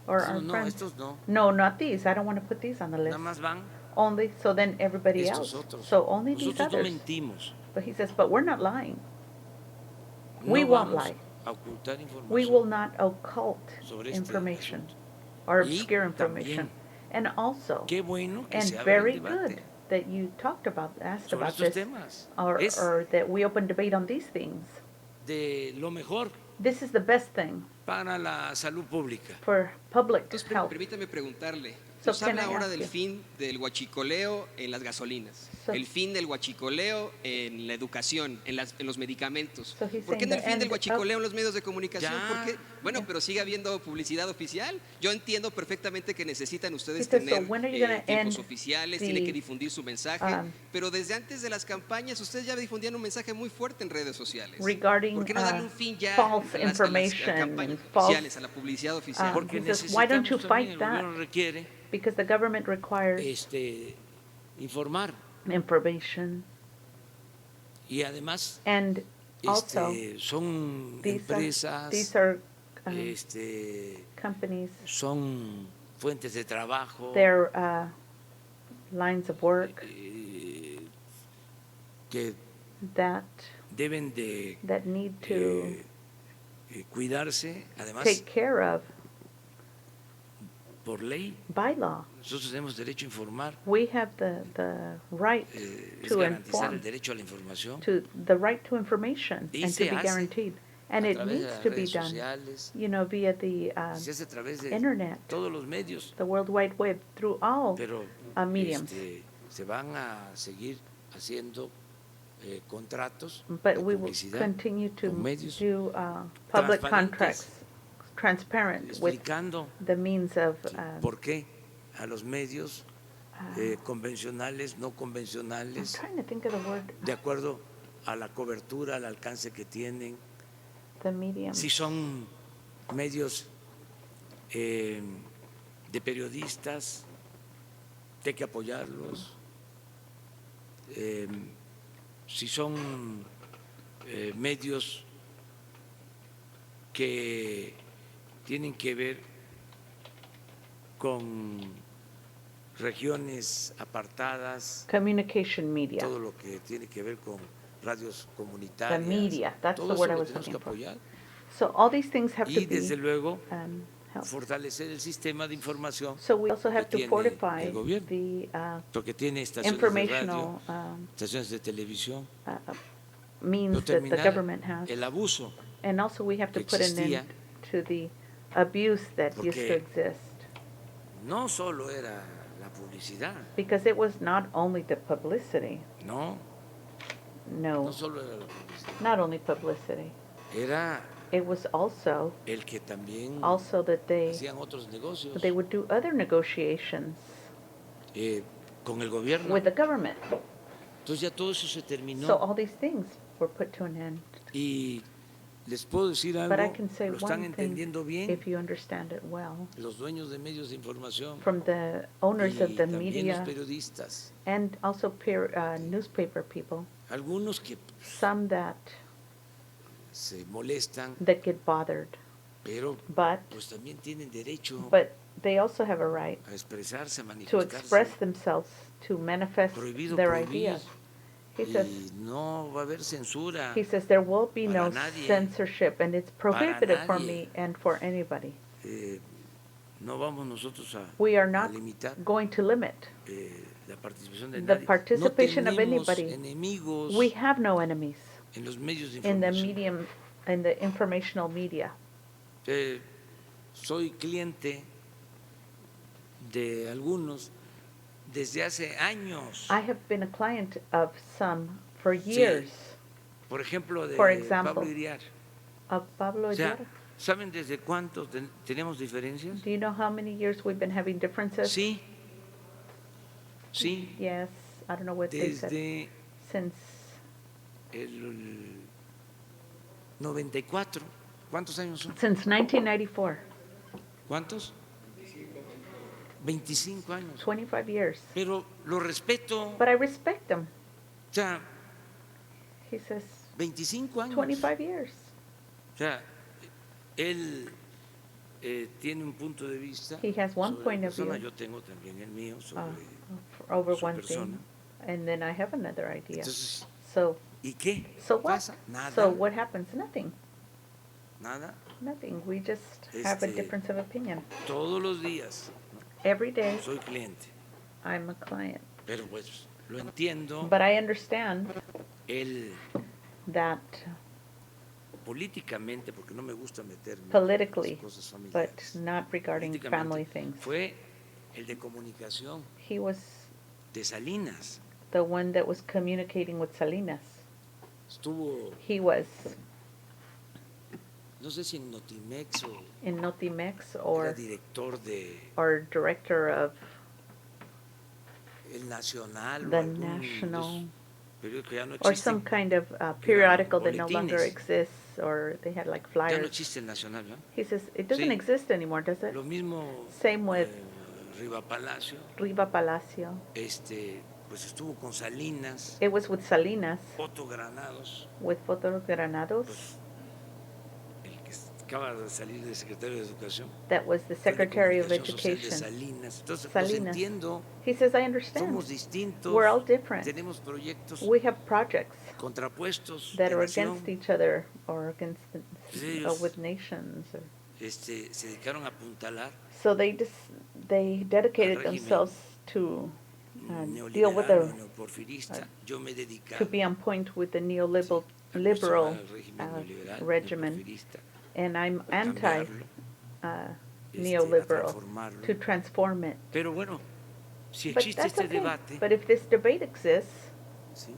or our no, friends, estos no, no, not these, I don't want to put these on the list, nada más van only, so then everybody estos else, otros. so only these Nosotros no others. mentimos, But he says, but we're not lying. no We won't vamos lie. a ocultar información We will not occult sobre este information asunto. or Y obscure information. también, And also, qué bueno que and se abra el very debate good that you talked about, asked sobre about estos this, temas. or Es that we open debate on these things. de lo mejor This is the best thing para la salud pública. for public Entonces, health. permítame preguntarle, So Nos can habla I ahora ask del you- fin del huachicoleo en las gasolinas, So- el fin del huachicoleo en la educación, en los medicamentos. So he's ¿Por qué saying no el the fin del end of- huachicoleo en los medios de comunicación? Ya. ¿Por qué? Bueno, pero sigue habiendo publicidad oficial. Yo entiendo perfectamente que necesitan ustedes He says, so tener when are you gonna tiempos end oficiales, the, tienen que difundir su mensaje, pero desde antes de las campañas ustedes ya difundían un mensaje muy fuerte en redes sociales. regarding ¿Por qué no darle un fin ya false a las information, campañas false, oficiales, a la publicidad oficial? Porque he says, why don't you necesitamos también, fight el that? gobierno requiere because the government requires informar information, y además and also son these empresas, are companies, son fuentes de trabajo their lines of work que that deben de need to cuidarse, además take care of por ley. by law. Nosotros tenemos derecho a informar, We have the right es to garantizar inform, el derecho a la información to the right to information, Y and se to be hace guaranteed. And a it través de needs las to be redes done, sociales, via the se hace a través de internet, todos los medios, the World Wide Web, through all pero mediums. se van a seguir haciendo contratos But de we will publicidad continue to con medios do public transparentes, contracts, transparent with explicando the means of por qué a los medios convencionales, no I'm convencionales, trying to think of the word, de acuerdo a la cobertura, al alcance que tienen, the medium. si son medios de periodistas, hay que apoyarlos, si son medios que tienen que ver con regiones apartadas, Communication media, todo lo que tiene que ver con radios the comunitarias, media, that's todo the eso word I lo was tenemos que looking for. apoyar So all these things have to y desde be luego helped. fortalecer el sistema de información So we also have que to tiene fortify el gobierno, the porque tiene estaciones de radio, informational estaciones de televisión, means no that the terminar government has. el abuso, And also we have to que put an existía, end to the abuse that used to porque exist. no solo era la publicidad, Because it was not only the publicity, no no, solo era la publicidad, not only publicity. era It was also el que también that hacían otros negocios they would do other negotiations con el gobierno. with the government. Entonces ya todo eso se So terminó all these things were put to an end. y les puedo decir But I algo, can say lo están one thing, entendiendo bien if you understand it well, los dueños de medios de información from the owners of y the también los media periodistas, and also newspaper people, algunos que some that se molestan, get bothered, pero but pues también tienen derecho they also have a right a expresarse, a to express manifestarse themselves, to manifest Prohibido their prohibir. ideas. He says, y no va a haber censura. there will be para no nadie. censorship, and it's prohibited for nadie. me and for anybody. No vamos nosotros We are a not limitar going to limit la participación de the nadie. participation no of tenemos anybody. enemigos We have no enemies en los medios de in the información. in the informational media. Soy cliente de algunos desde hace años. I have been a client of some for years. Por ejemplo, de For example, Pablo Iriar. Of Pablo O sea, Aguilar. ¿saben desde cuánto tenemos diferencias? Do you know how many years we've been having differences? Sí. Sí. Yes, I don't know what they said. Desde Since el 94. ¿Cuántos años son? since 1994, ¿Cuántos? 25 años. 25 years. Pero lo respeto. But I respect him. O sea, He says 25 años. 25 years. O sea, él tiene un punto de vista He has one sobre point la of persona, view. yo tengo también el mío sobre Over su one persona. thing, and then I have another idea. Entonces, So, ¿y qué? so what? ¿Pasa? Nada. So what happens? Nothing. Nada. Nothing. We just have a Este- difference of opinion. Todos los días Every day, soy cliente, I'm a client. pero pues lo entiendo. But I understand Él that políticamente, porque no me gusta meterme politically, en las cosas but familiares. not regarding Políticamente, family things. fue el de comunicación He was de Salinas. the one that was communicating with Salinas. Estuvo, He was no sé si en Notimex o in Notimex era or director de director of El Nacional o the algún de National, esos periódicos que ya no or existen. some kind of periodical that no longer boletines. exists, or they had like Ya no flyers. existe el Nacional, ¿verdad? He says, it doesn't Sí. exist anymore, does it? Lo mismo Same with Riva Palacio, Riva Palacio. pues estuvo con Salinas, It was with Salinas, Otto Granados, with Foto Granados, pues el que acaba de salir de secretario de Educación, that was the fue el de Secretary of Comunicación Social de Education. Salinas. Entonces, los Salinas. entiendo, He says, I understand. somos distintos, We're all different. tenemos proyectos We have projects contrapuestos that de are nación. against each other or against Pues ellos, with nations. Or, se dedicaron a apuntalar so they dedicated régimen themselves to deal with neoliberal o the neoporfirista. Yo me he to dedicado be on point with the neoliberal a liberal cuestionar el régimen neoliberal, regimen, neoporfirista, and I'm a cambiarlo, anti a neoliberal transformarlo. to transform it. Pero bueno, si But existe that's este okay. debate, But if this debate exists, ¿sí?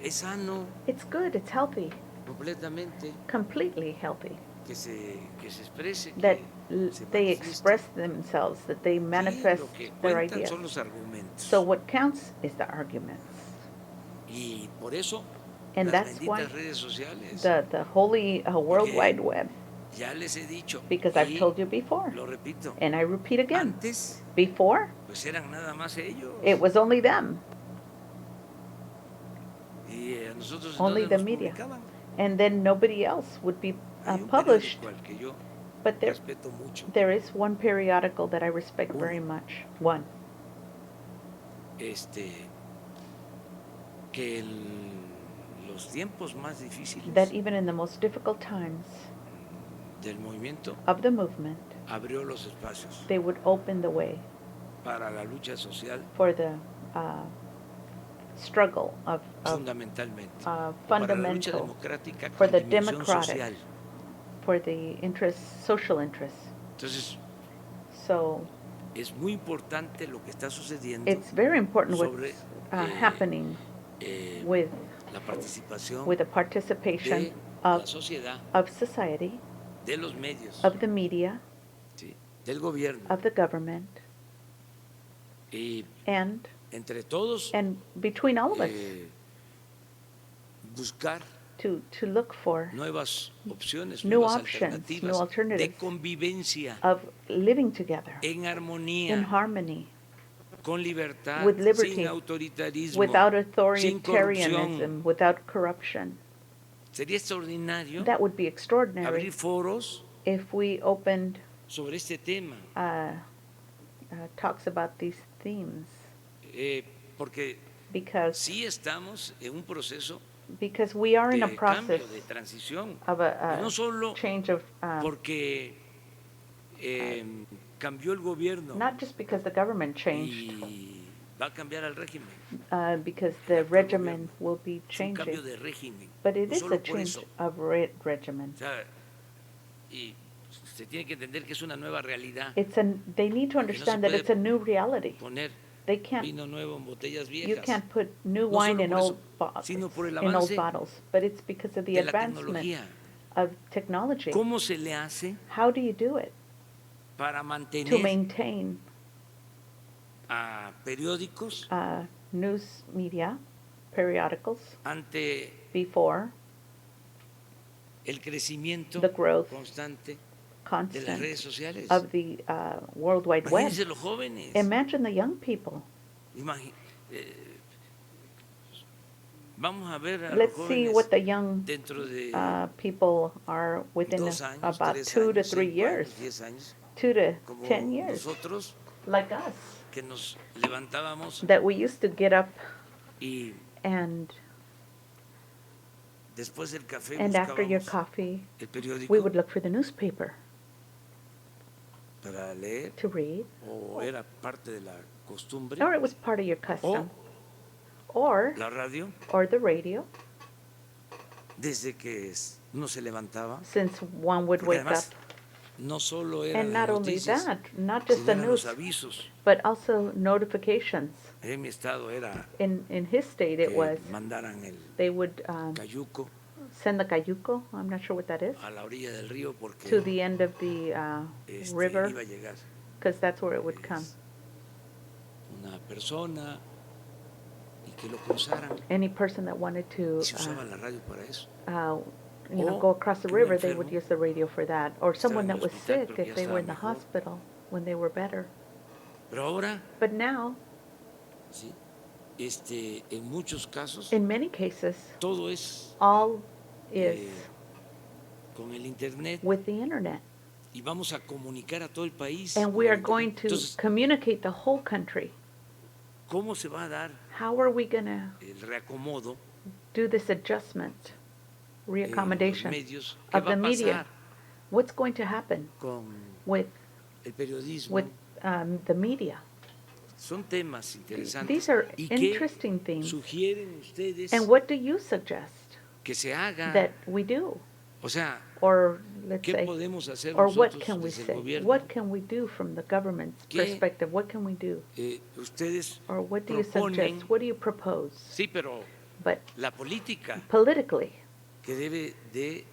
Es sano it's good, it's healthy, completamente completely healthy. que se exprese, That que se they manifieste. express themselves, that they Sí, manifest lo que their cuentan ideas. son los argumentos. So what counts is the arguments. Y por eso And las that's why benditas redes sociales, the holy World Porque Wide Web, ya les he dicho, because I've y told you before, lo repito, and I repeat again, antes before, pues eran nada más ellos. it was only them, Y a nosotros only entonces the nos media. publicaban. And then nobody else would be Hay un published. periódico al que yo But respeto mucho, there is one periodical that I respect very much. One. Que los tiempos más difíciles That even in the most difficult times del movimiento of the movement, abrió los espacios they would open the way para la lucha social for the struggle of fundamentalmente, o para la lucha fundamental, democrática for con the dimensión democratic, social. for the interests, social interests. Entonces, So es muy importante lo que está sucediendo it's very important sobre what's happening with la participación the participation de la of sociedad, society, de los medios, of the media, ¿sí? Del gobierno, of the government, y and entre todos between all of us buscar to look for nuevas opciones, new nuevas options, alternativas new alternatives de convivencia of living together en armonía, in harmony, con libertad, with liberty, sin autoritarismo, without sin corrupción. authoritarianism, without corruption. Sería extraordinario That would be extraordinary abrir foros if we opened sobre este tema, talks about these themes, porque because sí estamos en un proceso we are in a de process cambio, de transición, of y no solo change of porque cambió el gobierno not just because the government changed, y va a cambiar el régimen, because the regimen will be es un cambio changing, de régimen, but it no is solo a por change eso. of regimen. O sea, y se tiene que entender que es una nueva realidad. They need to Porque no se understand that puede it's a new reality. Poner They can't. vino nuevo en botellas You viejas can't put new No wine solo in por old eso, bottles, sino por el in old avance bottles, but it's because of the de la advancement tecnología. of technology. ¿Cómo se le hace How do you do it para to mantener maintain a periódicos news media, periodicals, ante before el crecimiento the growth constante de las constant redes sociales? of the World Wide Web? Imagínense los jóvenes. Imagine the young people. Vamos a ver a los Let's see jóvenes what the young dentro de people are within 2 años, about 3 2 to años, 3 5 years, años, 10 años, 2 to como 10 years, nosotros like us, que nos levantábamos that we used to get up y and después del café after your buscábamos coffee, el periódico we would look for the newspaper para leer, to read, o era parte de la costumbre, or it was part of your custom, or la radio, the radio, desde que uno se levantaba, since one would porque wake up. además no solo eran And las not only noticias, that, not just sino the eran los news, avisos. but also notifications. En mi estado era In his state, it que was, mandaran el they would cayuco send the cayuco, I'm not sure what that is, a la orilla del río porque to the end of the river, iba a llegar because that's where it would come. una persona y que lo cruzaran. Any person that wanted to, Y se usaba la radio para eso. go across the que un river, they would enfermo use the radio for that. Or estaba someone en that el was hospital, sick, pero que if ya they were estaba in the mejor. hospital, when they were better. Pero ahora, But now, ¿sí? En muchos casos, in many cases, todo es all is eh, con el Internet with the internet. y vamos a comunicar a todo el país. And con we el are Internet. going to Entonces, communicate the whole country. ¿cómo se va a dar How are we going to el reacomodo do this adjustment, en los reaccommodation medios? ¿Qué of va the a media? pasar What's going to happen con with el periodismo? the media? Son temas interesantes. These are ¿Y qué interesting themes. sugieren ustedes And what do you suggest que se haga? that we do? O sea, Or let's ¿qué say, podemos hacer or what nosotros can we desde el say? gobierno? What can we do from the government's ¿Qué, perspective? What can we do? Ustedes Or what do you proponen, suggest? What do you propose? sí, pero But la política politically, que debe de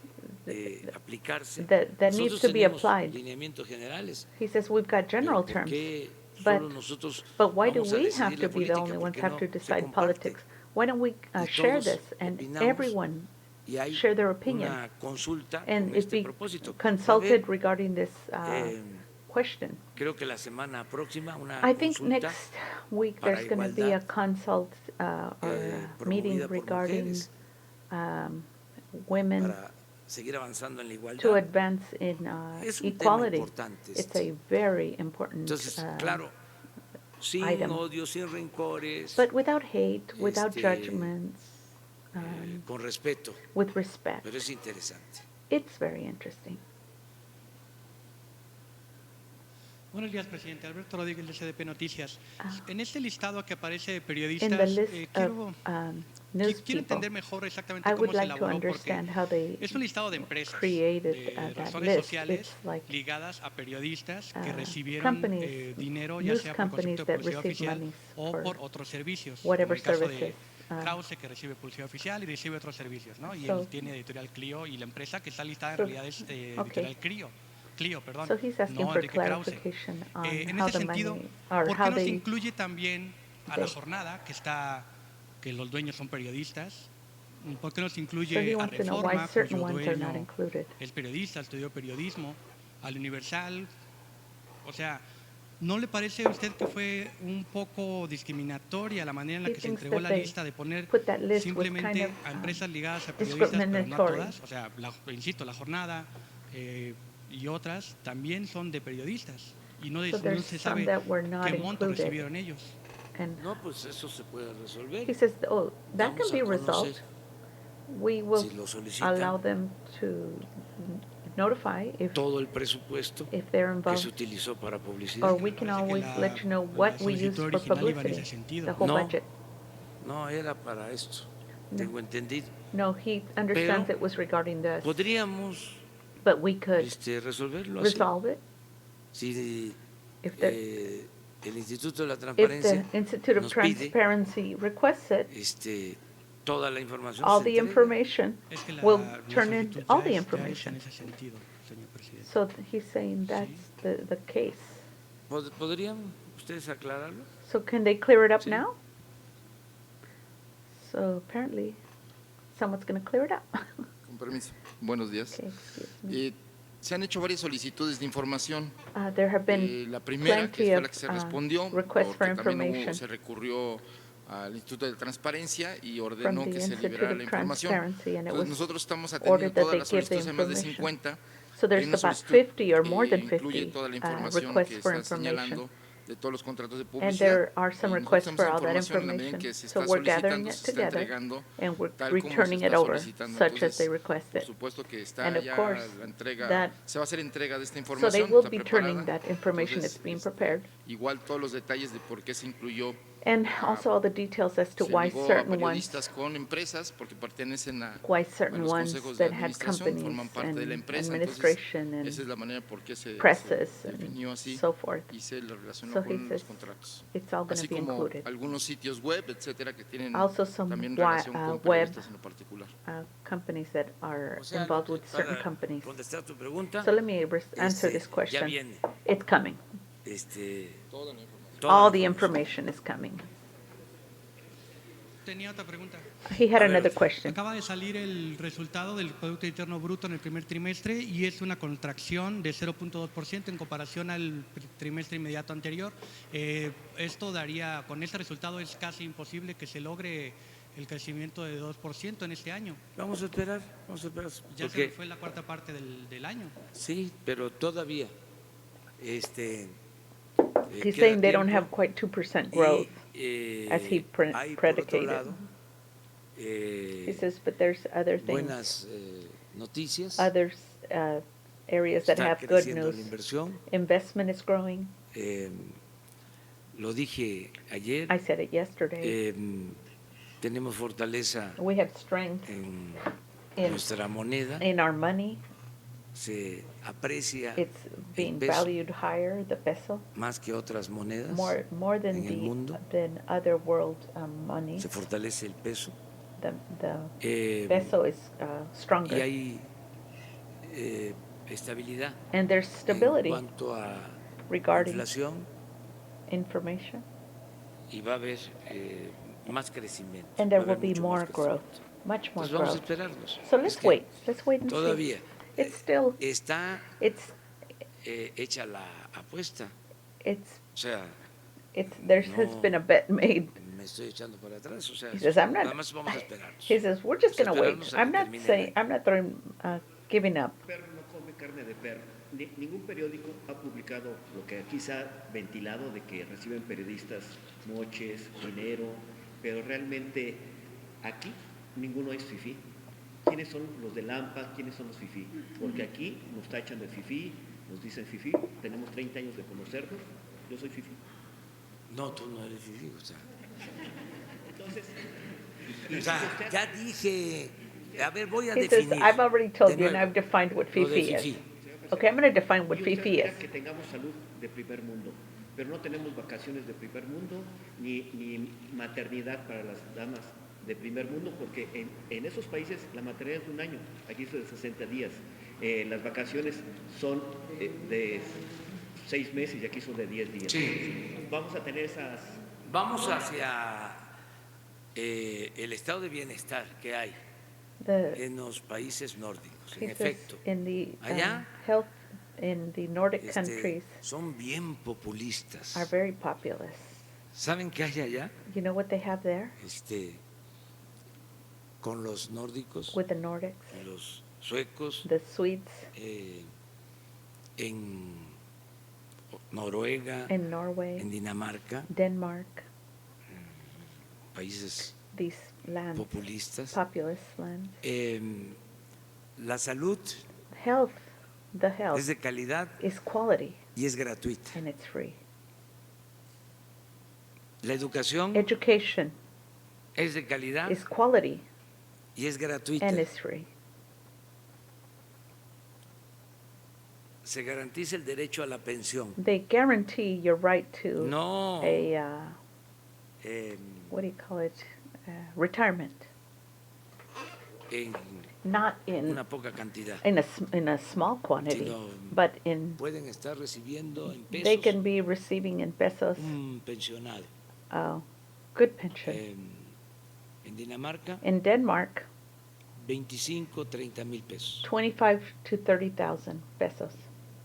aplicarse. that needs Nosotros to be tenemos applied. lineamientos generales. He says we've got general pero ¿por terms. qué But, solo nosotros but why do vamos a we decidir have la to be the política? only ¿Por ones qué have no to se decide comparte? politics? Why don't we Y share todos this and opinamos everyone y hay share their opinion una consulta and con it este be propósito. Va a consulted haber, regarding this eh, question? creo que la semana próxima una I think consulta next week para there's going to be a igualdad, consult or a meeting promovida por regarding mujeres women para seguir avanzando en la igualdad. to advance in Es un tema equality. importante It's a very important Entonces, claro, sin item. odio, sin rencores, but without hate, without este, judgments, con respeto, with respect. pero es interesante. It's very interesting. Buenos días, presidente. Alberto Rodríguez, de CDP Noticias. Ah. En este listado que aparece de In the periodistas, list quiero, of news quiero people, entender mejor exactamente I cómo would se like to elaboró, porque understand how they es un listado de empresas, created de that razones list. sociales It's like ligadas a periodistas que recibieron companies, dinero, ya news sea por companies concepto de that publicidad receive oficial monies o for por otros servicios. whatever Como el caso services, de Krause, que recibe publicidad oficial y recibe otros servicios, ¿no? Y So- él tiene Editorial Clio, y la empresa que está listada en So- realidad es okay. Editorial Clio, perdón, So he's asking no for Enrique Krause. clarification on En how ese the sentido, money, or ¿por qué how no se they, incluye también a la they- jornada que los dueños son periodistas? ¿Por qué no se so he incluye a wants to know why Reforma, certain cuyo ones are not dueño included? es periodista, estudió periodismo, al Universal? O sea, ¿no le parece a usted que fue un poco discriminatoria la manera en la He que se thinks entregó that la they lista de poner put that list was simplemente kind of, a empresas ligadas a periodistas, pero no a discriminatory. todas? O sea, insisto, La Jornada y otras también son de periodistas y no, So no there's se some sabe that were not qué monto included. recibieron ellos. And No, pues eso se puede resolver. he says, oh, that Vamos can be a resolved. conocer We will si lo solicitan allow them to notify todo el presupuesto if they're que se involved. utilizó para Or publicidad. we can Parece que always la- let you know what la we use solicitud for original iba en ese publicity, sentido. the whole No. budget. No era para esto, No. tengo entendido. No, he understands Pero it was regarding this, Podríamos but we could resolverlo así. resolve it Si if the, el Instituto de la if Transparencia the Institute of nos pide Transparency requests it, toda la información all se the entrega. information Es que will la turn in solicitud all ya the es en information. ese sentido, señor presidente. So he's saying that's the case. ¿Podrían ustedes aclararlo? So can they clear it up Sí. now? So apparently, someone's going to clear it up. Con permiso. Buenos días. Okay, excuse me. Se han hecho varias solicitudes de información. There have been La primera, que plenty fue of la que se respondió, requests for porque también information se recurrió al Instituto de Transparencia y from ordenó the que se Institute liberara of la información. Transparency, and it Entonces was nosotros estamos ordered atendiendo that todas they las give the solicitudes, hay más de information. 50. So Hay there's una about solicitud 50 or more que than incluye 50 toda la información requests que for está information. señalando de todos los contratos de And publicidad. there are some Y requests nosotros for all that tenemos en la medida en information. que se So está we're gathering solicitando, it se está together entregando and we're tal como se returning it está over, solicitando. such as Entonces, they request por it. supuesto que está And of ya course, la entrega, that- se va a hacer entrega de esta So información. they will está be preparada. turning that information, Entonces, it's being prepared. igual todos los detalles de por qué se incluyó And also all the details as to se why ligó a certain ones, periodistas con empresas porque pertenecen a why certain los ones consejos de that had administración, companies forman parte de la and empresa. administration Entonces, esa es and la manera por qué se presses definió and así so forth. y se lo relacionó So he con los says contratos. it's all going Así to be como included. algunos sitios web, etcétera, que tienen Also some también web relación con periodistas en lo particular. Companies that are O sea, involved with certain para companies. contestar tu pregunta, So let me answer this ya question. viene It's coming. Toda la información. toda All la the información. information is coming. Tenía otra pregunta. He had A ver, another question. Acaba de salir el resultado del Producto Interno Bruto en el primer trimestre y es una contracción de 0.2% en comparación al trimestre inmediato anterior. Esto daría, con este resultado es casi imposible que se logre el crecimiento de 2% en este año. Vamos a esperar, Ya porque se fue la cuarta parte del año. sí, pero todavía He's queda saying they don't tiempo. have quite 2% growth. As he Hay por otro predicated. lado He says, but there's other things, buenas noticias. other areas that Está have good creciendo news. la inversión. Investment is growing. Lo dije ayer. I said it yesterday. Tenemos fortaleza We have strength en in, nuestra moneda. in our money. Se aprecia It's el being peso valued higher, the peso, más que otras monedas. more than en el mundo. than other world money. Se fortalece el peso. The Eh, peso is y stronger, hay estabilidad and there's en stability cuanto a regarding inflación information, y va a haber más crecimiento. and there va a will haber be mucho más more crecimiento. growth, much more Entonces vamos a growth. esperarnos. So Es let's que wait and todavía see. It's still, está it's hecha la apuesta. it's O sea, there has been a bet made. me estoy echando para atrás. O sea, He says, I'm nada not. más vamos a esperarnos. He says, we're just Vamos a going to wait. esperarnos a que I'm not termine el saying, año. I'm not throwing, giving up. Perro no come carne de perro. Ningún periódico ha publicado lo que aquí se ha ventilado de que reciben periodistas moches, dinero, pero realmente aquí ninguno es fifí. ¿Quiénes son los de Lampa? ¿Quiénes son los fifí? Porque aquí nos tachan de fifí, nos dicen fifí, tenemos 30 años de conocernos, yo soy fifí. No, tú no eres fifí, o sea. Entonces, O sea, ya dije. A ver, voy a He says, definir. I've already told de you and nuevo I've defined what lo de FIFI is. fifí. Okay, I'm going to define what y usted FIFI dirá is. que tengamos salud de primer mundo, pero no tenemos vacaciones de primer mundo ni maternidad para las damas de primer mundo, porque en esos países la maternidad es de un año, aquí es de 60 días. Las vacaciones son de 6 meses y aquí son de 10 días. Sí. Vamos a tener esas... Vamos hacia el estado de bienestar que hay The, en los países nórdicos. he En says, efecto, in the allá, health in the Nordic countries son bien populistas. are very populous. ¿Saben qué hay allá? You know what they have there Con los nórdicos, with the Nordics? los suecos, The Swedes en Noruega, in Norway, en Dinamarca, Denmark, países these lands, populistas. populous lands. La salud Health, the es health de calidad is quality y es gratuita. and it's free. La educación Education es de calidad is quality y es gratuita. and is free. Se garantiza el derecho a la pensión. They guarantee your right to No a, em, what do you call it, retirement. en Not in una poca cantidad. in a small quantity, Sino but in pueden estar recibiendo en they pesos can be receiving in pesos un pensionado. good pension. En Dinamarca, In Denmark, 25, 30 mil pesos. 25 to 30,000 pesos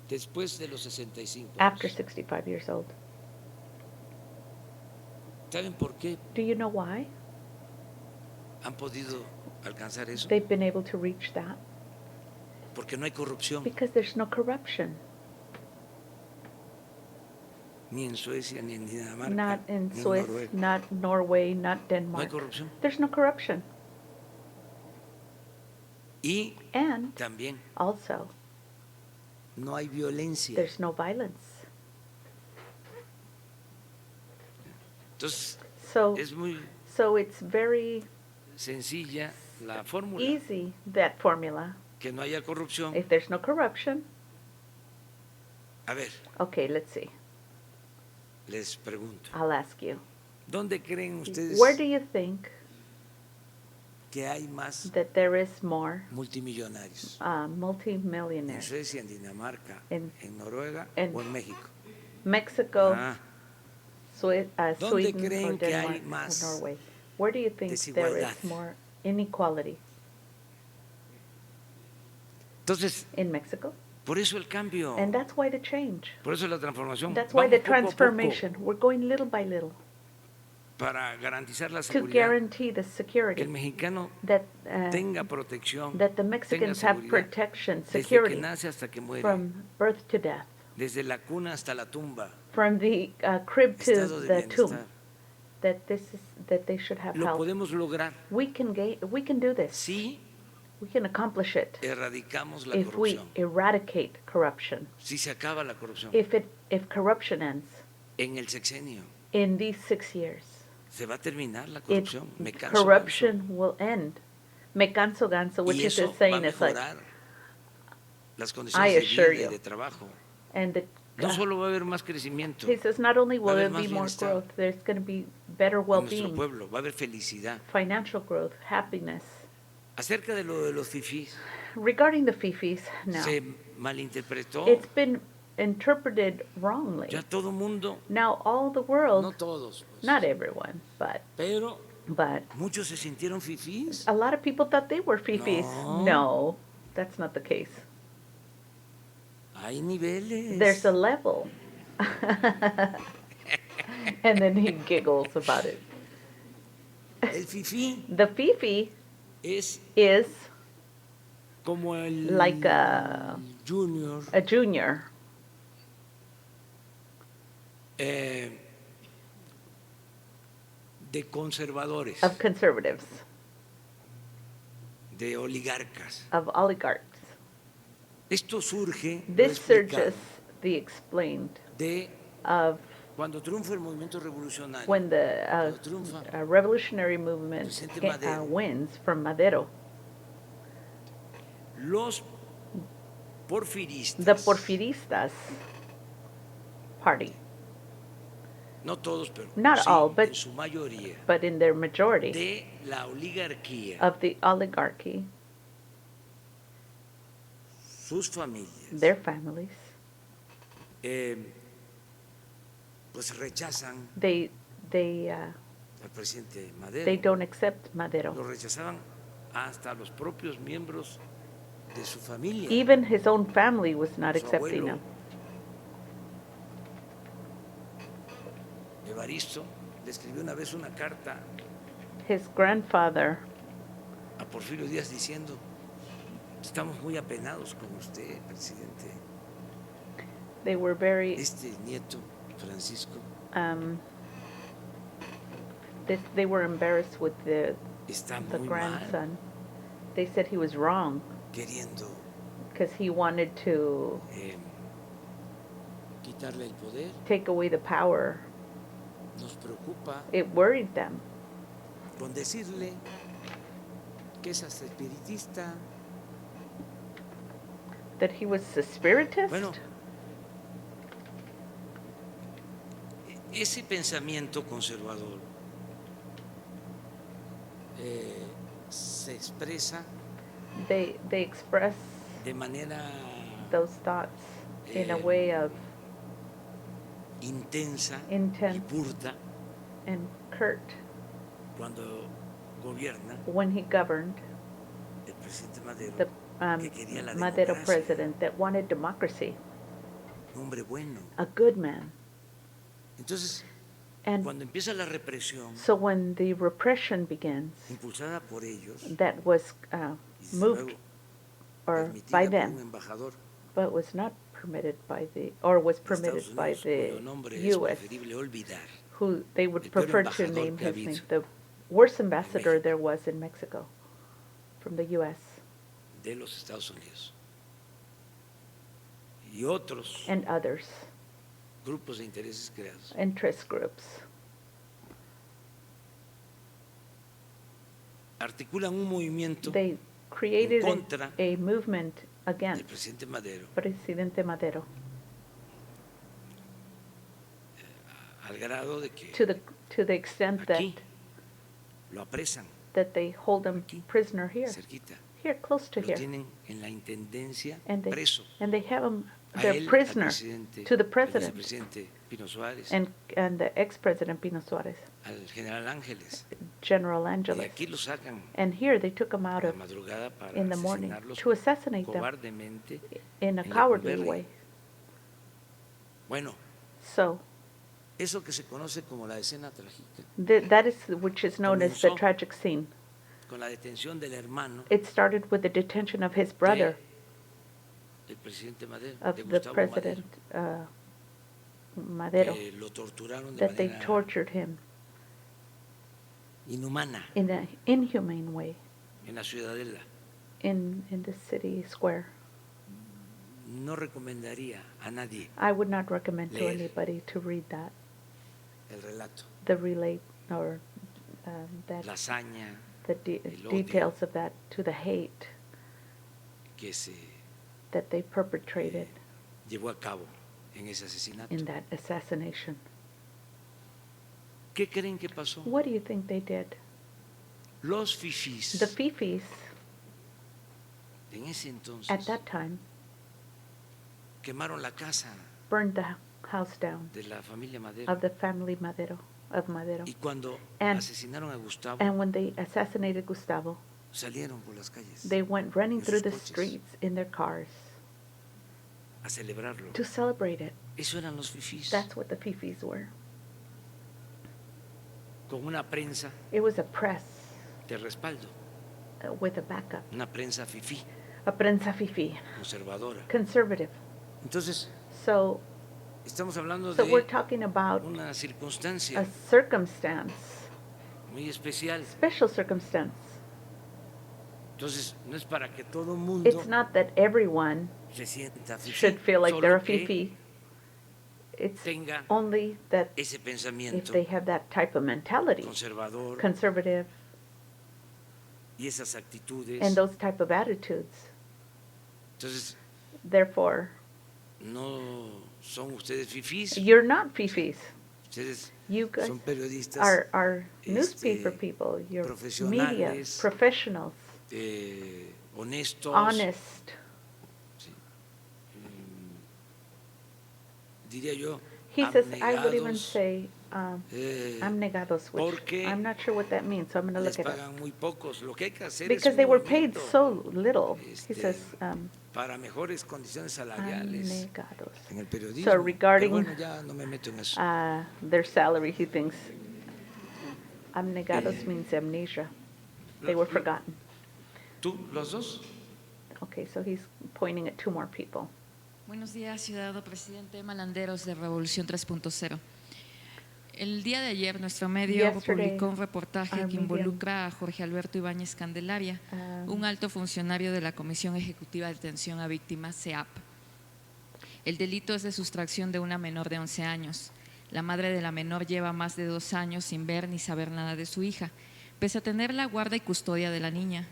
Después de los 65 after años. 65 years old. ¿Saben por qué Do you know why han podido alcanzar eso? they've been able to reach that? Porque no hay corrupción, Because there's no corruption. ni en Suecia, ni en Dinamarca, Not in ni en Swiss, Noruega. not Norway, not No hay Denmark. corrupción. There's no corruption. Y And también also, no hay violencia. there's no violence. Entonces, So, Es muy so it's very sencilla la fórmula. easy, that formula. Que no haya corrupción. If there's no corruption, A ver, okay, let's see. les pregunto. I'll ask you. ¿Dónde creen ustedes Where do you think que hay más that there is more multimillonarios? ¿En multimillionaires? Suecia, en Dinamarca, En- en Noruega en- o en México? Mexico, Ah, ¿Dónde Sweden, or creen que hay Denmark, or más Norway. Where do you think there desigualdad? is more inequality? entonces, In Mexico? por eso el cambio, And that's why the change. por eso la transformación. That's why Vamos the poco a poco transformation. We're going little by little para garantizar la to seguridad, guarantee the que el security mexicano that tenga protección, that the tenga Mexicans have seguridad, protection, desde que security nace hasta que muere, from birth to death, desde la cuna hasta la tumba, from the crib to estado de the tomb. bienestar. That they should have Lo health. podemos lograr We can do this. si We can accomplish it erradicamos la if we corrupción, eradicate corruption. si se acaba la corrupción. If corruption ends En el sexenio in these 6 years, se va a terminar la it, corrupción. Me canso corruption will end. Me canso ganso, ganso. which Y is eso the va a saying, it's like, mejorar las I condiciones de assure vida y you. de trabajo. and the, No solo va a haber más crecimiento he says not only va a will haber there be más more bienestar growth, there's going to be better en nuestro well-being, pueblo, va a haber felicidad. financial growth, happiness. Acerca de lo de los fifís, Regarding the fifis, now, se malinterpretó. it's been interpreted wrongly. Ya todo mundo, Now all the no world, todos, pues, not everyone, pero but muchos se sintieron fifís. a lot of people thought they were fifis. No. No, that's not the case. Hay niveles. There's a level. And then he giggles about it. El fifí The fifi es is como el like junior a junior eh, de conservadores, of conservatives, de oligarcas. of oligarchs. Esto surge, lo This explicado, surges the explained de of cuando triunfa el movimiento revolucionario. when the Cuando triunfa revolutionary movement Presidente Madero. wins from Madero. Los porfiristas, The Porfiristas party, no todos, pero Not sí, all, but- en su mayoría, but in their majority de la oligarquía, of the oligarchy, sus familias, their families, eh, pues rechazan they al presidente Madero. they don't accept Lo Madero. rechazaban hasta los propios miembros de su familia. Even his own family was not Su accepting abuelo, him. Evaristo, le escribió una vez una carta His grandfather, a Porfirio Díaz diciendo: estamos muy apenados con usted, presidente. they were very Este nieto, Francisco, um, they were embarrassed with the está the muy mal, grandson. They said he was wrong queriendo because he wanted to quitarle el poder. take away the power. Nos preocupa It worried them. con decirle que es hasta espiritista. That he was a spiritist? Bueno, ese pensamiento conservador se expresa They express de manera those thoughts in a Eh, way of intensa y intense burda and curt cuando gobierna when he governed, el presidente Madero, the que quería la Madero democracia, president that wanted democracy, un hombre bueno. a good man. Entonces, And cuando empieza la represión so when the repression begins, impulsada por ellos, that was y desde moved luego or permitida by por un them, embajador but was not permitted by the, or was de Estados permitted by Unidos, the cuyo nombre es U.S., preferible olvidar, who they would el peor prefer to embajador name que ha his name, habido the worst ambassador México. there was in Mexico from the U.S. de los Estados Unidos. Y otros and others, grupos de intereses creados interest groups, articulan un movimiento They created contra a movement del against presidente Madero, Presidente Madero al grado de que to the extent that aquí lo apresan they hold him Aquí. prisoner here, cerquita. close to Lo here. tienen en la intendencia And preso. they have him, A their él, al prisoner presidente, to the al president vicepresidente Pino Suárez, and the ex-president Pino Suarez, al general Ángeles. General Y Angeles. aquí lo sacan And here they took him a out la of madrugada para in the morning asesinarlos to assassinate them cobardemente in a en cowardly Lecumberri. way. Bueno, So eso que se conoce como la escena trágica, that is which is known as the Comenzó. tragic scene. con la detención del hermano It started with the detention of his brother, del presidente Madero, of de the Gustavo president Madero, que lo torturaron de that they manera tortured him inhumana in an inhumane way en la Ciudadela. in the city square. No recomendaría a nadie I would not recommend to Leer. anybody to read that, el relato, the relate or that la hazaña the el odio. details of that, to the hate que se that they perpetrated llevó a cabo en ese asesinato. in that assassination. ¿Qué creen que pasó? What do you think they did? Los fifís The fifis en ese entonces at that time quemaron la casa burned the house down de la familia Madero. of the family Madero, of Madero. Y cuando And- asesinaron a Gustavo, And when they assassinated Gustavo, salieron por las calles they went running en through sus the coches streets in their cars a celebrarlo. to celebrate it. Eso eran los fifís, That's what the fifis were. con una prensa It was a press de respaldo, with a backup, una prensa fifí, a prensa fifi, conservadora. conservative. Entonces, So, estamos hablando so we're de talking about una a circunstancia circumstance, muy especial. special circumstance. Entonces, no es para que todo el mundo It's not that everyone se sienta fifí, should feel like they're a solo que fifi. It's tenga only that ese if pensamiento they have that type of mentality, conservador conservative, y esas actitudes. and those type of attitudes. Entonces, Therefore, no son ustedes fifís, you're not fifis. ustedes You guys son periodistas are newspaper people. You're media profesionales, professionals, honestos. honest. Sí. Diría yo, He says, I would even abnegados, say, eh, abnegados, which porque I'm not sure what that means, so I'm going to les look it up. pagan muy pocos. Lo que hay que hacer Because es they un were paid movimiento, so little. He este, says, para mejores condiciones salariales abnegados. en el periodismo. So regarding Pero bueno, ya no me meto en eso. Their salary, he thinks, abnegados means amnesia. They were forgotten. ¿Tú, los dos? Okay, so he's pointing at two more people. Buenos días, ciudadano presidente Malanderos de Revolución 3.0. El día de ayer nuestro medio Yesterday, publicó un reportaje our que medium, involucra a Jorge Alberto Ibáñez Candelaria, un alto funcionario de la Comisión Ejecutiva de Atención a Víctimas, CEAP. El delito es de sustracción de una menor de 11 años. La madre de la menor lleva más de 2 años sin ver ni saber nada de su hija, pese a tener la guarda y custodia de la niña.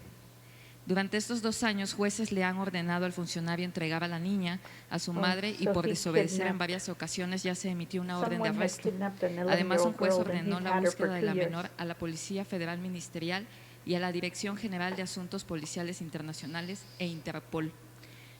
Durante estos 2 años, jueces le han ordenado al funcionario entregar a la niña a su madre y so por he desobedecer en kidnapped- varias ocasiones ya se emitió una orden de Someone had arresto. kidnapped an Además, un 11-year-old juez girl, and ordenó he's la had her for búsqueda de 2 la years. menor a la Policía Federal Ministerial y a la Dirección General de Asuntos Policiales Internacionales e Interpol.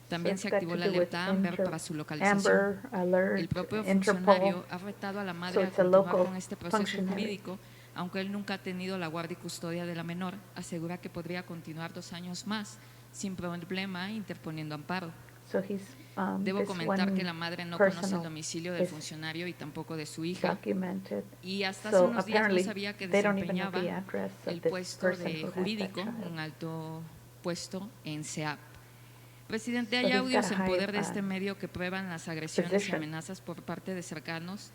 También So se it's got activó to la do with alerta Amber Inter- para su localización. Amber Alert, El propio Interpol. funcionario ha retado a la madre So a it's a continuar local con este proceso functionary. jurídico, aunque él nunca ha tenido la guardia y custodia de la menor, asegura que podría continuar 2 años más sin problema interponiendo amparo. So he's, Debo this comentar one que la madre no conoce el personal domicilio del is funcionario y tampoco de su hija. documented. Y hasta hace So unos días no apparently sabía que they don't even know desempeñaba the address of el this puesto person de who had that jurídico, child. un alto puesto en CEAP. Presidente, So hay he's audios got a en high, poder de este medio que prueban las agresiones y position. amenazas por parte de cercanos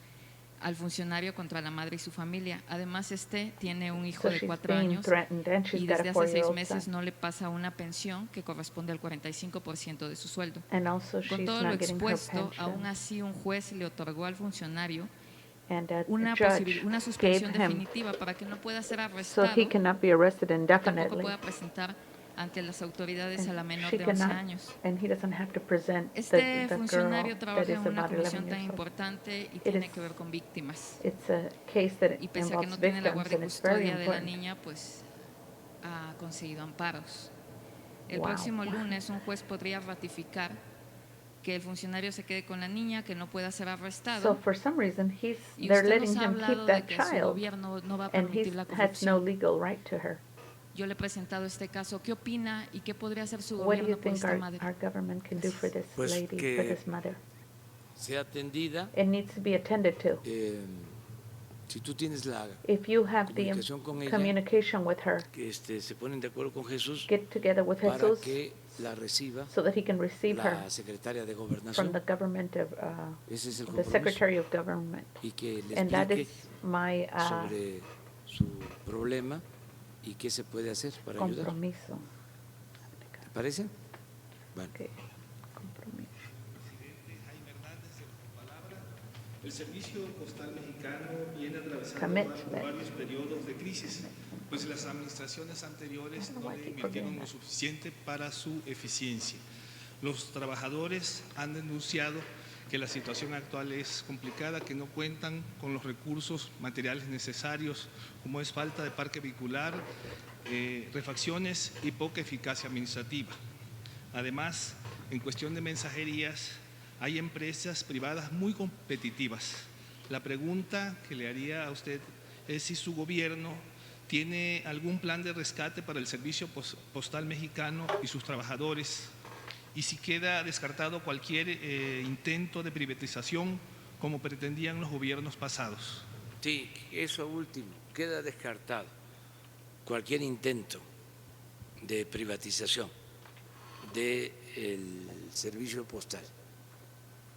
al funcionario contra la madre y su familia. Además, tiene un hijo So de she's 4 being años threatened, and she's y got desde a hace 6 4-year-old meses son. no le pasa una pensión que corresponde al 45% de su sueldo. And also Con she's todo lo not getting her expuesto, pension. aún así un juez le otorgó al funcionario and a una judge una gave suspensión him definitiva para que no pueda ser so arrestado, he cannot be arrested tampoco indefinitely. pueda presentar ante las autoridades a la And menor she de 11 cannot, años. and he doesn't have to present Este the funcionario girl that trabaja is en una about 11 comisión tan years old. importante y It tiene is- que ver con víctimas. It's a case that Y pese a que involves no tiene la victims, guardia y and it's very custodia de la important. niña, pues ha conseguido amparos. El Wow. próximo lunes un juez podría ratificar que el funcionario se quede con la niña, que no pueda ser So arrestado. for some reason, Y they're usted letting nos ha him hablado keep de that que su child, gobierno no va a and he permitir la has no corrupción. legal right to her. Yo le he presentado este caso. ¿Qué opina y qué podría hacer su What do you gobierno por think esta madre? our government can do for this Pues lady, for que- this mother? Sea atendida. It needs to be attended to. Si tú tienes la If you have the comunicación con ella, communication with her, que se ponen de acuerdo con Jesús get together with para Jesus que la reciba so that he can receive her la secretaria de from Gobernación. the government of, Ese es el the compromiso. Secretary of Government. Y que le And that explique is my sobre su problema y qué se puede hacer para ayudar. compromiso. ¿Te parece? Bueno. Okay. Compromiso. El Servicio Postal Mexicano viene atravesando Commitment. varios periodos de crisis, pues las administraciones anteriores no le invirtieron lo suficiente para su eficiencia. Los trabajadores han denunciado que la situación actual es complicada, que no cuentan con los recursos materiales necesarios, como es falta de parque vehicular, refacciones y poca eficacia administrativa. Además, en cuestión de mensajerías, hay empresas privadas muy competitivas. La pregunta que le haría a usted es si su gobierno tiene algún plan de rescate para el Servicio Postal Mexicano y sus trabajadores, y si queda descartado cualquier intento de privatización como pretendían los gobiernos pasados. Sí, eso último, queda descartado cualquier intento de privatización del servicio postal.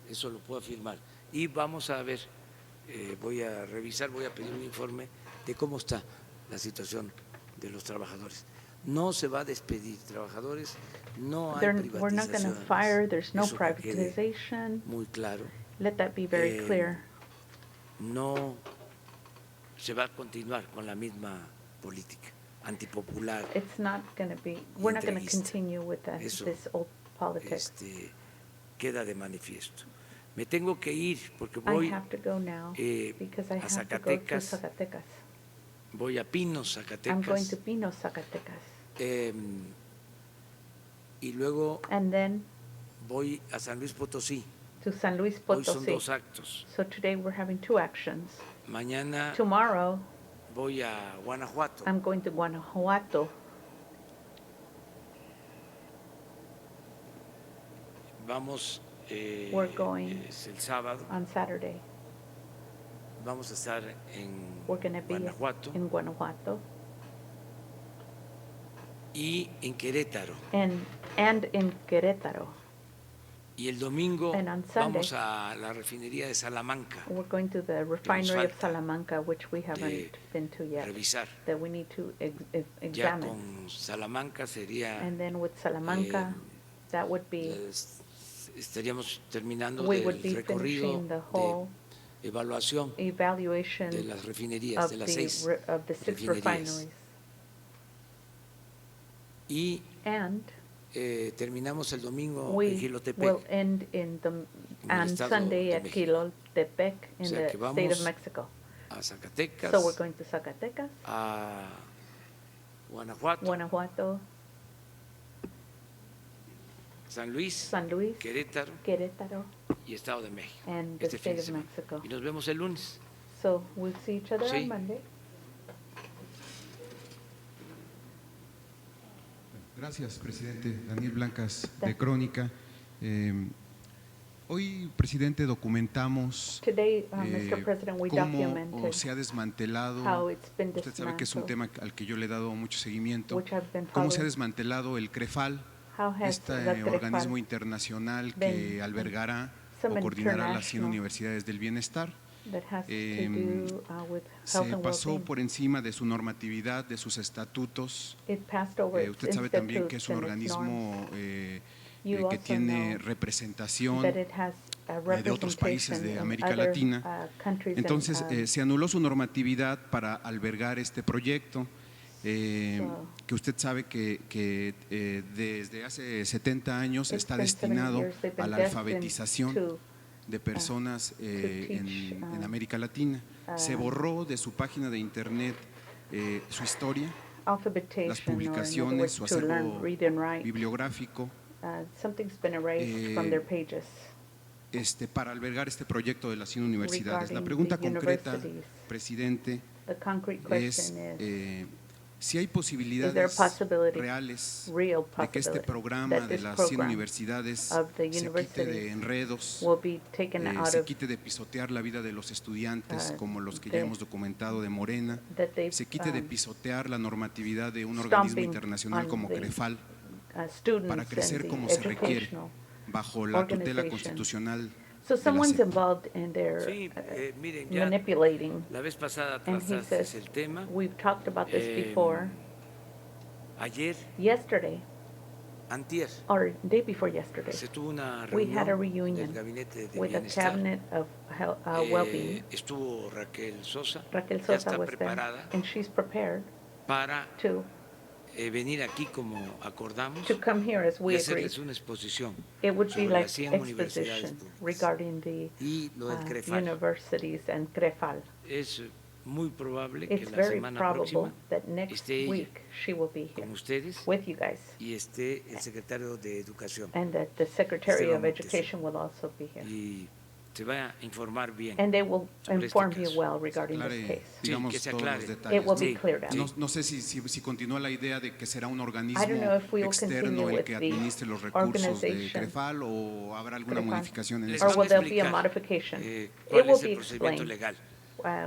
Eso lo puedo afirmar. Y vamos a ver, voy a revisar, voy a pedir un informe de cómo está la situación de los trabajadores. No se va a despedir trabajadores, no hay privatización. We're not going to fire, there's no Eso que quede privatization. muy claro. Let that be very clear. No se va a continuar con la misma política antipopular. It's not going to be, we're not going to entreguista. continue with Eso, this old politics. Queda de manifiesto. Me tengo que ir porque I voy have to go now because I a have to go to Zacatecas. Zacatecas. Voy a Pinos, I'm going Zacatecas. to Pinos, Zacatecas. Y luego And then voy a San Luis Potosí. to San Luis Hoy son Potosí. 2 actos. So today we're having 2 actions. Mañana Tomorrow voy a Guanajuato. I'm going to Guanajuato. Vamos We're going es el sábado. on Saturday. Vamos a estar en We're going to be Guanajuato in Guanajuato y en Querétaro. and in Querétaro. Y el domingo And on Sunday, vamos a la refinería de Salamanca We're going to the refinery of falta Salamanca, which we haven't been to yet, revisar. that we need to Ya examine. con Salamanca sería And then with Salamanca, that would be, estaríamos terminando we del would be recorrido finishing the whole de evaluación evaluation de las refinerías, of de las 6 of the 6 refinerías. refineries. Y And terminamos el domingo en we Jilotepec. will end on Estado Sunday de at México. Quilotepec in O sea the que state of vamos Mexico. a Zacatecas, So we're going to Zacatecas, a Guanajuato, Guanajuato, San Luis, San Luis, Querétaro Querétaro, y Estado de México. and the Este fin state de of semana. Mexico. Y nos vemos el lunes. So we'll see each other Sí. on Monday. Gracias, presidente. Daniel Blancas, de Crónica. Hoy, presidente, documentamos Today, Mr. President, we cómo documented se ha desmantelado. how it's been Usted sabe que es un tema dismantled, al que yo le he dado mucho seguimiento. which I've been Cómo se ha following. desmantelado el CREFAL, How has este the CREFAL organismo internacional been que albergará some o coordinará las 100 international universidades del bienestar. that has to Em, do with Se health and pasó well-being. por encima de su normatividad, de sus estatutos. It passed over its Usted sabe también que institutes es un and its organismo norms. You que also tiene know representación that it has de otros países de América Latina. Entonces, se anuló su normatividad para albergar este proyecto, que usted sabe que desde hace 70 años está destinado a la alfabetización de personas en América Latina. Se borró de su página de internet su historia, las publicaciones, su acervo bibliográfico, para albergar este proyecto de las 100 universidades. La pregunta concreta, presidente, es si hay posibilidades reales de que este programa de las 100 universidades se quite de enredos, se quite de pisotear la vida de los estudiantes como los que ya hemos documentado de Morena, se quite de pisotear la normatividad de un organismo internacional como CREFAL, para crecer como se requiere, bajo la tutela constitucional. So someone's involved in their miren, ya manipulating. la vez pasada And he trataste says, el tema. we've talked about this before. Ayer, Yesterday, antier, or day before yesterday, se tuvo una we had a reunión del reunion Gabinete de with the Bienestar. cabinet of well-being. Estuvo Raquel Sosa, Raquel ya Sosa está was there, preparada and she's prepared para to venir aquí como acordamos come here as y we agreed. hacerles una exposición It would be sobre like las 100 universidades exposition públicas. regarding the Y lo del CREFAL. universities and CREFAL. Es muy probable que It's la very semana probable próxima that next esté ella week she will be here con ustedes with you guys, y esté el secretario de Educación and that the Secretary Esteban of Moctezuma. Education will also be here. y se va a informar bien. And they will sobre este inform you caso. well regarding this Aclare, case. digamos, que se todos aclare. los detalles. It will be Sí, cleared out. sí. No sé si continúa la idea de que será un organismo I don't know if we will externo continue el with que the administre los recursos de organization. CREFAL o habrá alguna CREFAL. modificación en Les ese Or van a will there be a explicar, modification? ¿Cuál It will es be el procedimiento explained legal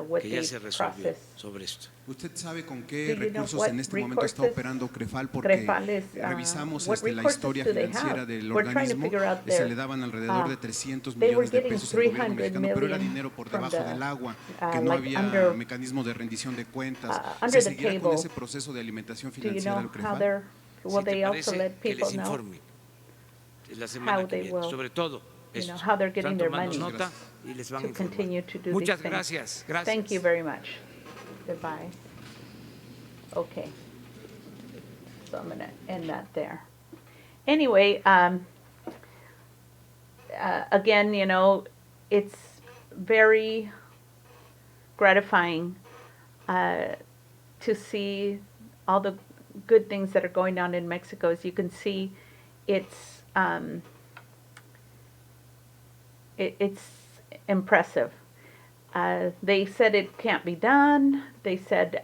what que ya the se resolvió process. sobre esto? ¿Usted sabe con qué Do you know recursos what en este momento está recourses operando CREFAL? Porque CREFAL is, revisamos what la recourses historia do they financiera have? del We're trying to organismo figure out y se their, le daban alrededor de 300 they were millones de getting pesos al gobierno 300 mexicano, pero era million dinero por from debajo the, del agua, que no like había under, mecanismos de rendición de cuentas. under ¿Se the seguirá con table. ese proceso de alimentación Do you financiera know del how CREFAL? they're, will Si te they also parece, let que people les know, informe la semana how que they viene, will, sobre todo you esto. know, how they're getting Están their tomando money nota y les van a to informar. continue to do Muchas these things? gracias, gracias. Thank you very much. Goodbye. Okay. So I'm gonna end that there. Anyway, again, you know, it's very gratifying to see all the good things that are going on in Mexico. As you can see, it's it's impressive. They said it can't be done. They said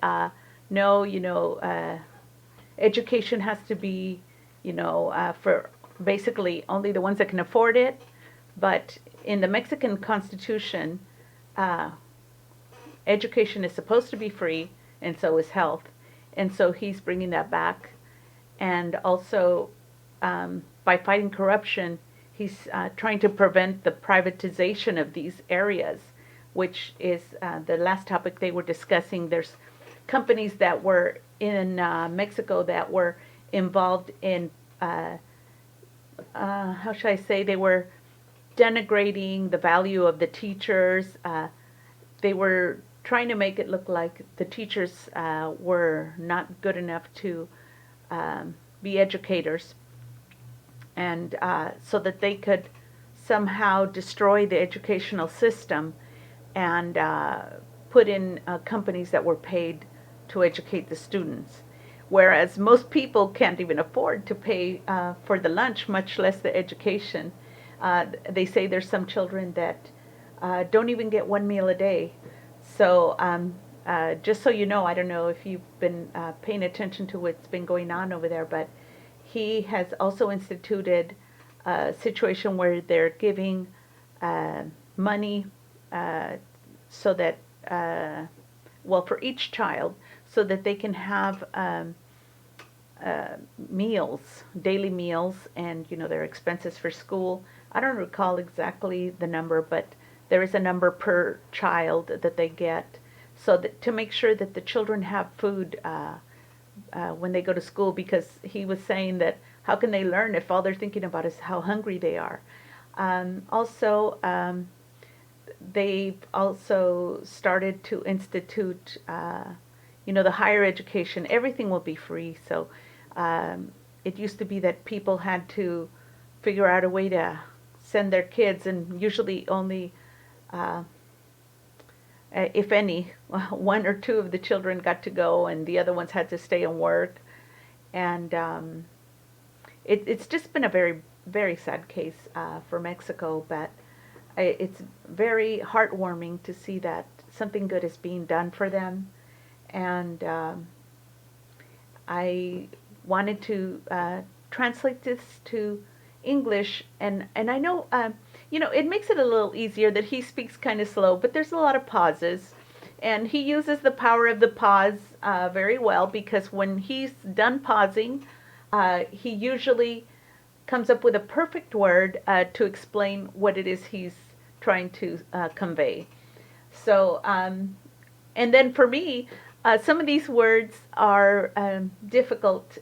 no, you know, education has to be, you know, for basically only the ones that can afford it. But in the Mexican Constitution, education is supposed to be free, and so is health. And so he's bringing that back. And also, by fighting corruption, he's trying to prevent the privatization of these areas, which is the last topic they were discussing. There's companies that were in Mexico that were involved in, how should I say, they were denigrating the value of the teachers. They were trying to make it look like the teachers were not good enough to be educators, and so that they could somehow destroy the educational system and put in companies that were paid to educate the students. Whereas most people can't even afford to pay for the lunch, much less the education. They say there's some children that don't even get one meal a day. So just so you know, I don't know if you've been paying attention to what's been going on over there, but he has also instituted a situation where they're giving money so that, well, for each child, so that they can have meals, daily meals, and, you know, their expenses for school. I don't recall exactly the number, but there is a number per child that they get, so that to make sure that the children have food when they go to school, because he was saying that how can they learn if all they're thinking about is how hungry they are. They've also started to institute, the higher education. Everything will be free. So it used to be that people had to figure out a way to send their kids, and usually only, if any, one or two of the children got to go, and the other ones had to stay and work. And it's just been a very, very sad case for Mexico, but it's very heartwarming to see that something good is being done for them. And I wanted to translate this to English, and I know, it makes it a little easier that he speaks kind of slow, but there's a lot of pauses, and he uses the power of the pause very well, because when he's done pausing, he usually comes up with a perfect word to explain what it is he's trying to convey. So, and then for me, some of these words are difficult,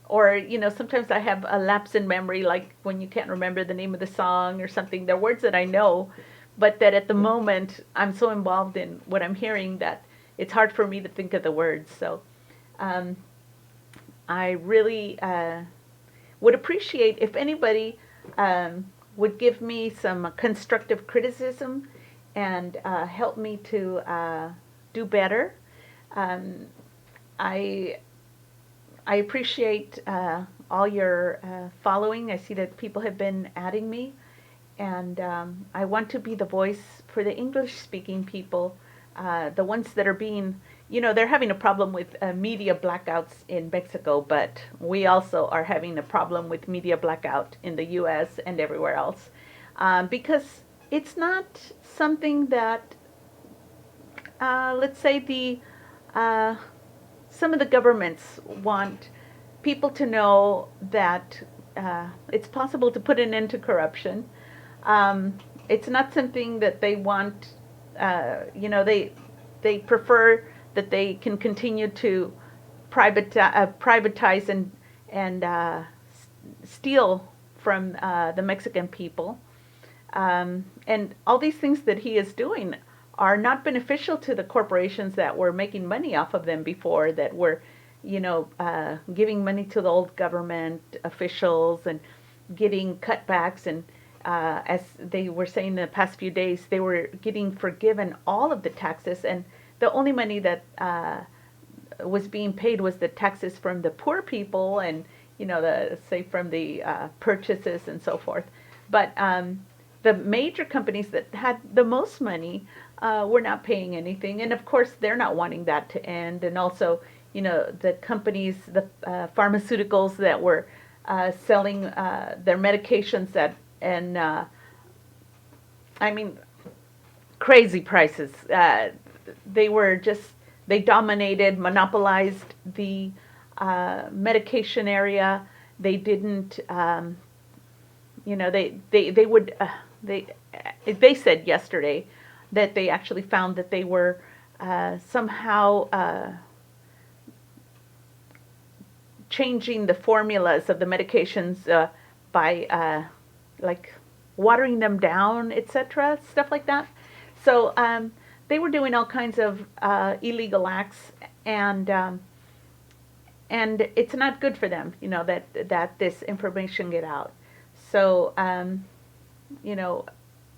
or, sometimes I have a lapse in memory, like when you can't remember the name of the song or something. They're words that I know, but that at the moment I'm so involved in what I'm hearing that it's hard for me to think of the words. So I really would appreciate if anybody would give me some constructive criticism and help me to do better. I appreciate all your following. I see that people have been adding me, and I want to be the voice for the English-speaking people, the ones that are being, they're having a problem with media blackouts in Mexico, but we also are having a problem with media blackout in the U.S. and everywhere else, because it's not something that, let's say, some of the governments want people to know that it's possible to put an end to corruption. It's not something that they want, they prefer that they can continue to privatize and steal from the Mexican people. And all these things that he is doing are not beneficial to the corporations that were making money off of them before, that were, giving money to the old government officials and getting cutbacks. And as they were saying in the past few days, they were getting forgiven all of the taxes, and the only money that was being paid was the taxes from the poor people and, from the purchases and so forth. But the major companies that had the most money were not paying anything. And of course, they're not wanting that to end. And also, the companies, the pharmaceuticals that were selling their medications crazy prices. They dominated, monopolized the medication area. They didn't, they said yesterday that they actually found that they were somehow changing the formulas of the medications by like watering them down, etc., stuff like that. So they were doing all kinds of illegal acts, and it's not good for them, that this information get out. So,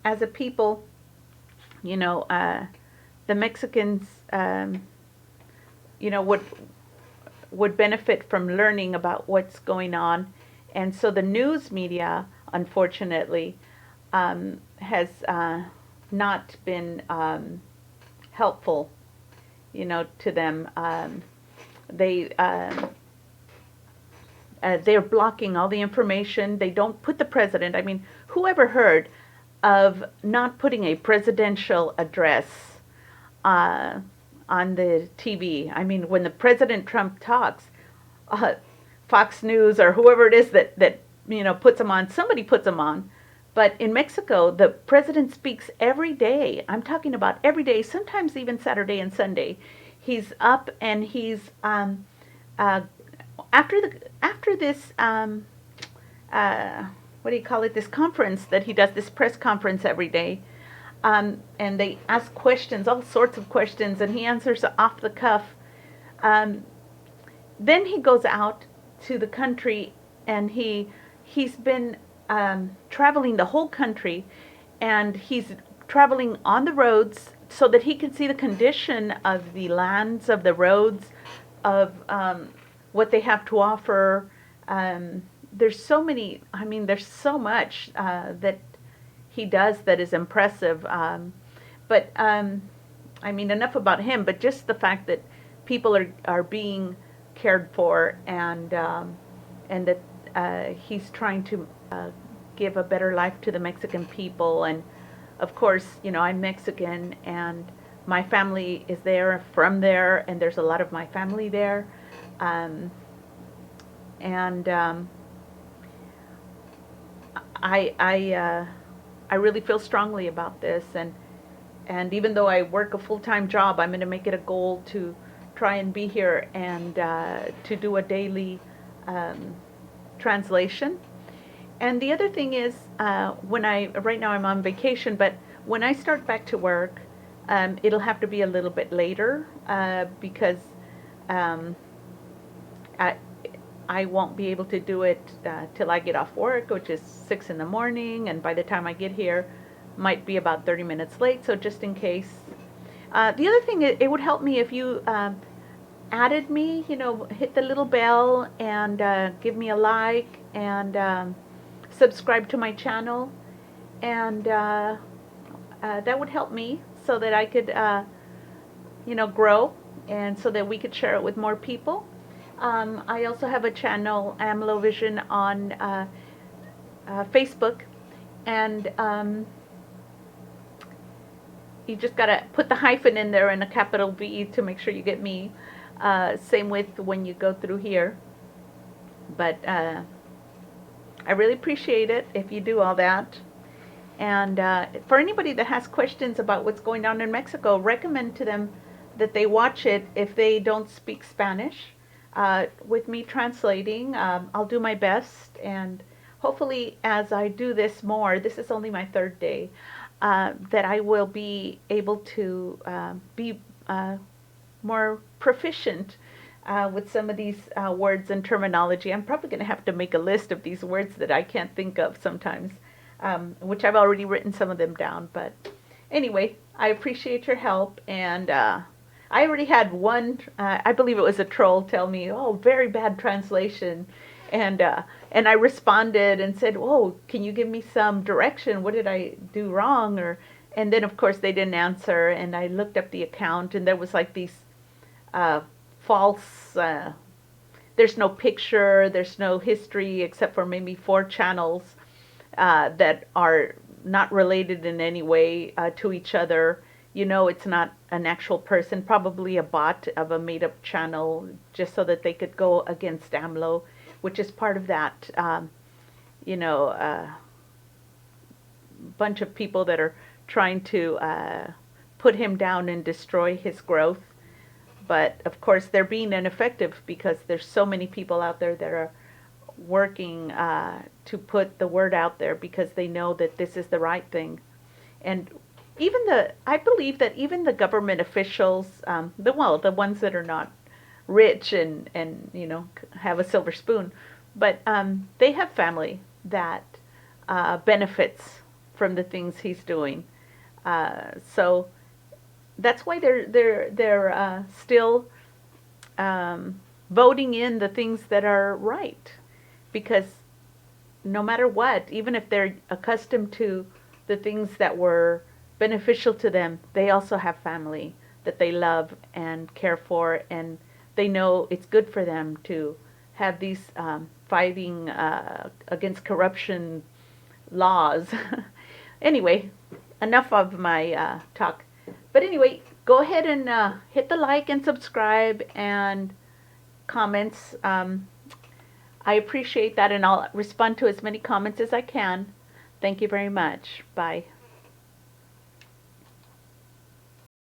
as a people, the Mexicans, would benefit from learning about what's going on. And so the news media, unfortunately, has not been helpful, to them. They're blocking all the information. They don't put the president. I mean, whoever heard of not putting a presidential address on the TV? I mean, when the President Trump talks, Fox News or whoever it is that puts them on, somebody puts them on. But in Mexico, the president speaks every day. I'm talking about every day, sometimes even Saturday and Sunday. He's up and he's after this what do you call it, this conference that he does, this press conference every day. And they ask questions, all sorts of questions, and he answers off the cuff. Then he goes out to the country, and he's been traveling the whole country, and he's traveling on the roads so that he can see the condition of the lands, of the roads, of what they have to offer. There's so many, I mean, there's so much that he does that is impressive. But I mean, enough about him, but just the fact that people are being cared for, and that he's trying to give a better life to the Mexican people. And of course, you know, I'm Mexican, and my family is there, from there, and there's a lot of my family there. I really feel strongly about this, and even though I work a full-time job, I'm going to make it a goal to try and be here and to do a daily translation. And the other thing is, right now I'm on vacation, but when I start back to work, it'll have to be a little bit later because I won't be able to do it till I get off work, which is 6 in the morning, and by the time I get here, might be about 30 minutes late, so just in case. The other thing, it would help me if you added me, you know, hit the little bell and give me a like and subscribe to my channel, and that would help me so that I could, you know, grow, and so that we could share it with more people. I also have a channel, AMLO Vision, on Facebook, and you just gotta put the hyphen in there and a capital V to make sure you get me. Same with when you go through here. But I really appreciate it if you do all that. And for anybody that has questions about what's going on in Mexico, recommend to them that they watch it if they don't speak Spanish. With me translating, I'll do my best, and hopefully as I do this more, this is only my 3rd day, that I will be able to be more proficient with some of these words and terminology. I'm probably going to have to make a list of these words that I can't think of sometimes, which I've already written some of them down. But anyway, I appreciate your help, and I already had one, I believe it was a troll, tell me, oh, very bad translation. And I responded and said, oh, can you give me some direction? What did I do wrong? And then, of course, they didn't answer. And I looked up the account, and there was like these false, there's no picture, there's no history, except for maybe 4 channels that are not related in any way to each other. You know, it's not an actual person, probably a bot of a made-up channel, just so that they could go against AMLO, which is part of that, you know, bunch of people that are trying to put him down and destroy his growth. But, of course, they're being ineffective because there's so many people out there that are working to put the word out there because they know that this is the right thing. And I believe that even the government officials, the ones that are not rich and you know, have a silver spoon, but they have family that benefits from the things he's doing. So that's why they're still voting in the things that are right, because no matter what, even if they're accustomed to the things that were beneficial to them, they also have family that they love and care for, and they know it's good for them to have these fighting against corruption laws. Anyway, enough of my talk. But anyway, go ahead and hit the like and subscribe and comments. I appreciate that, and I'll respond to as many comments as I can. Thank you very much. Bye.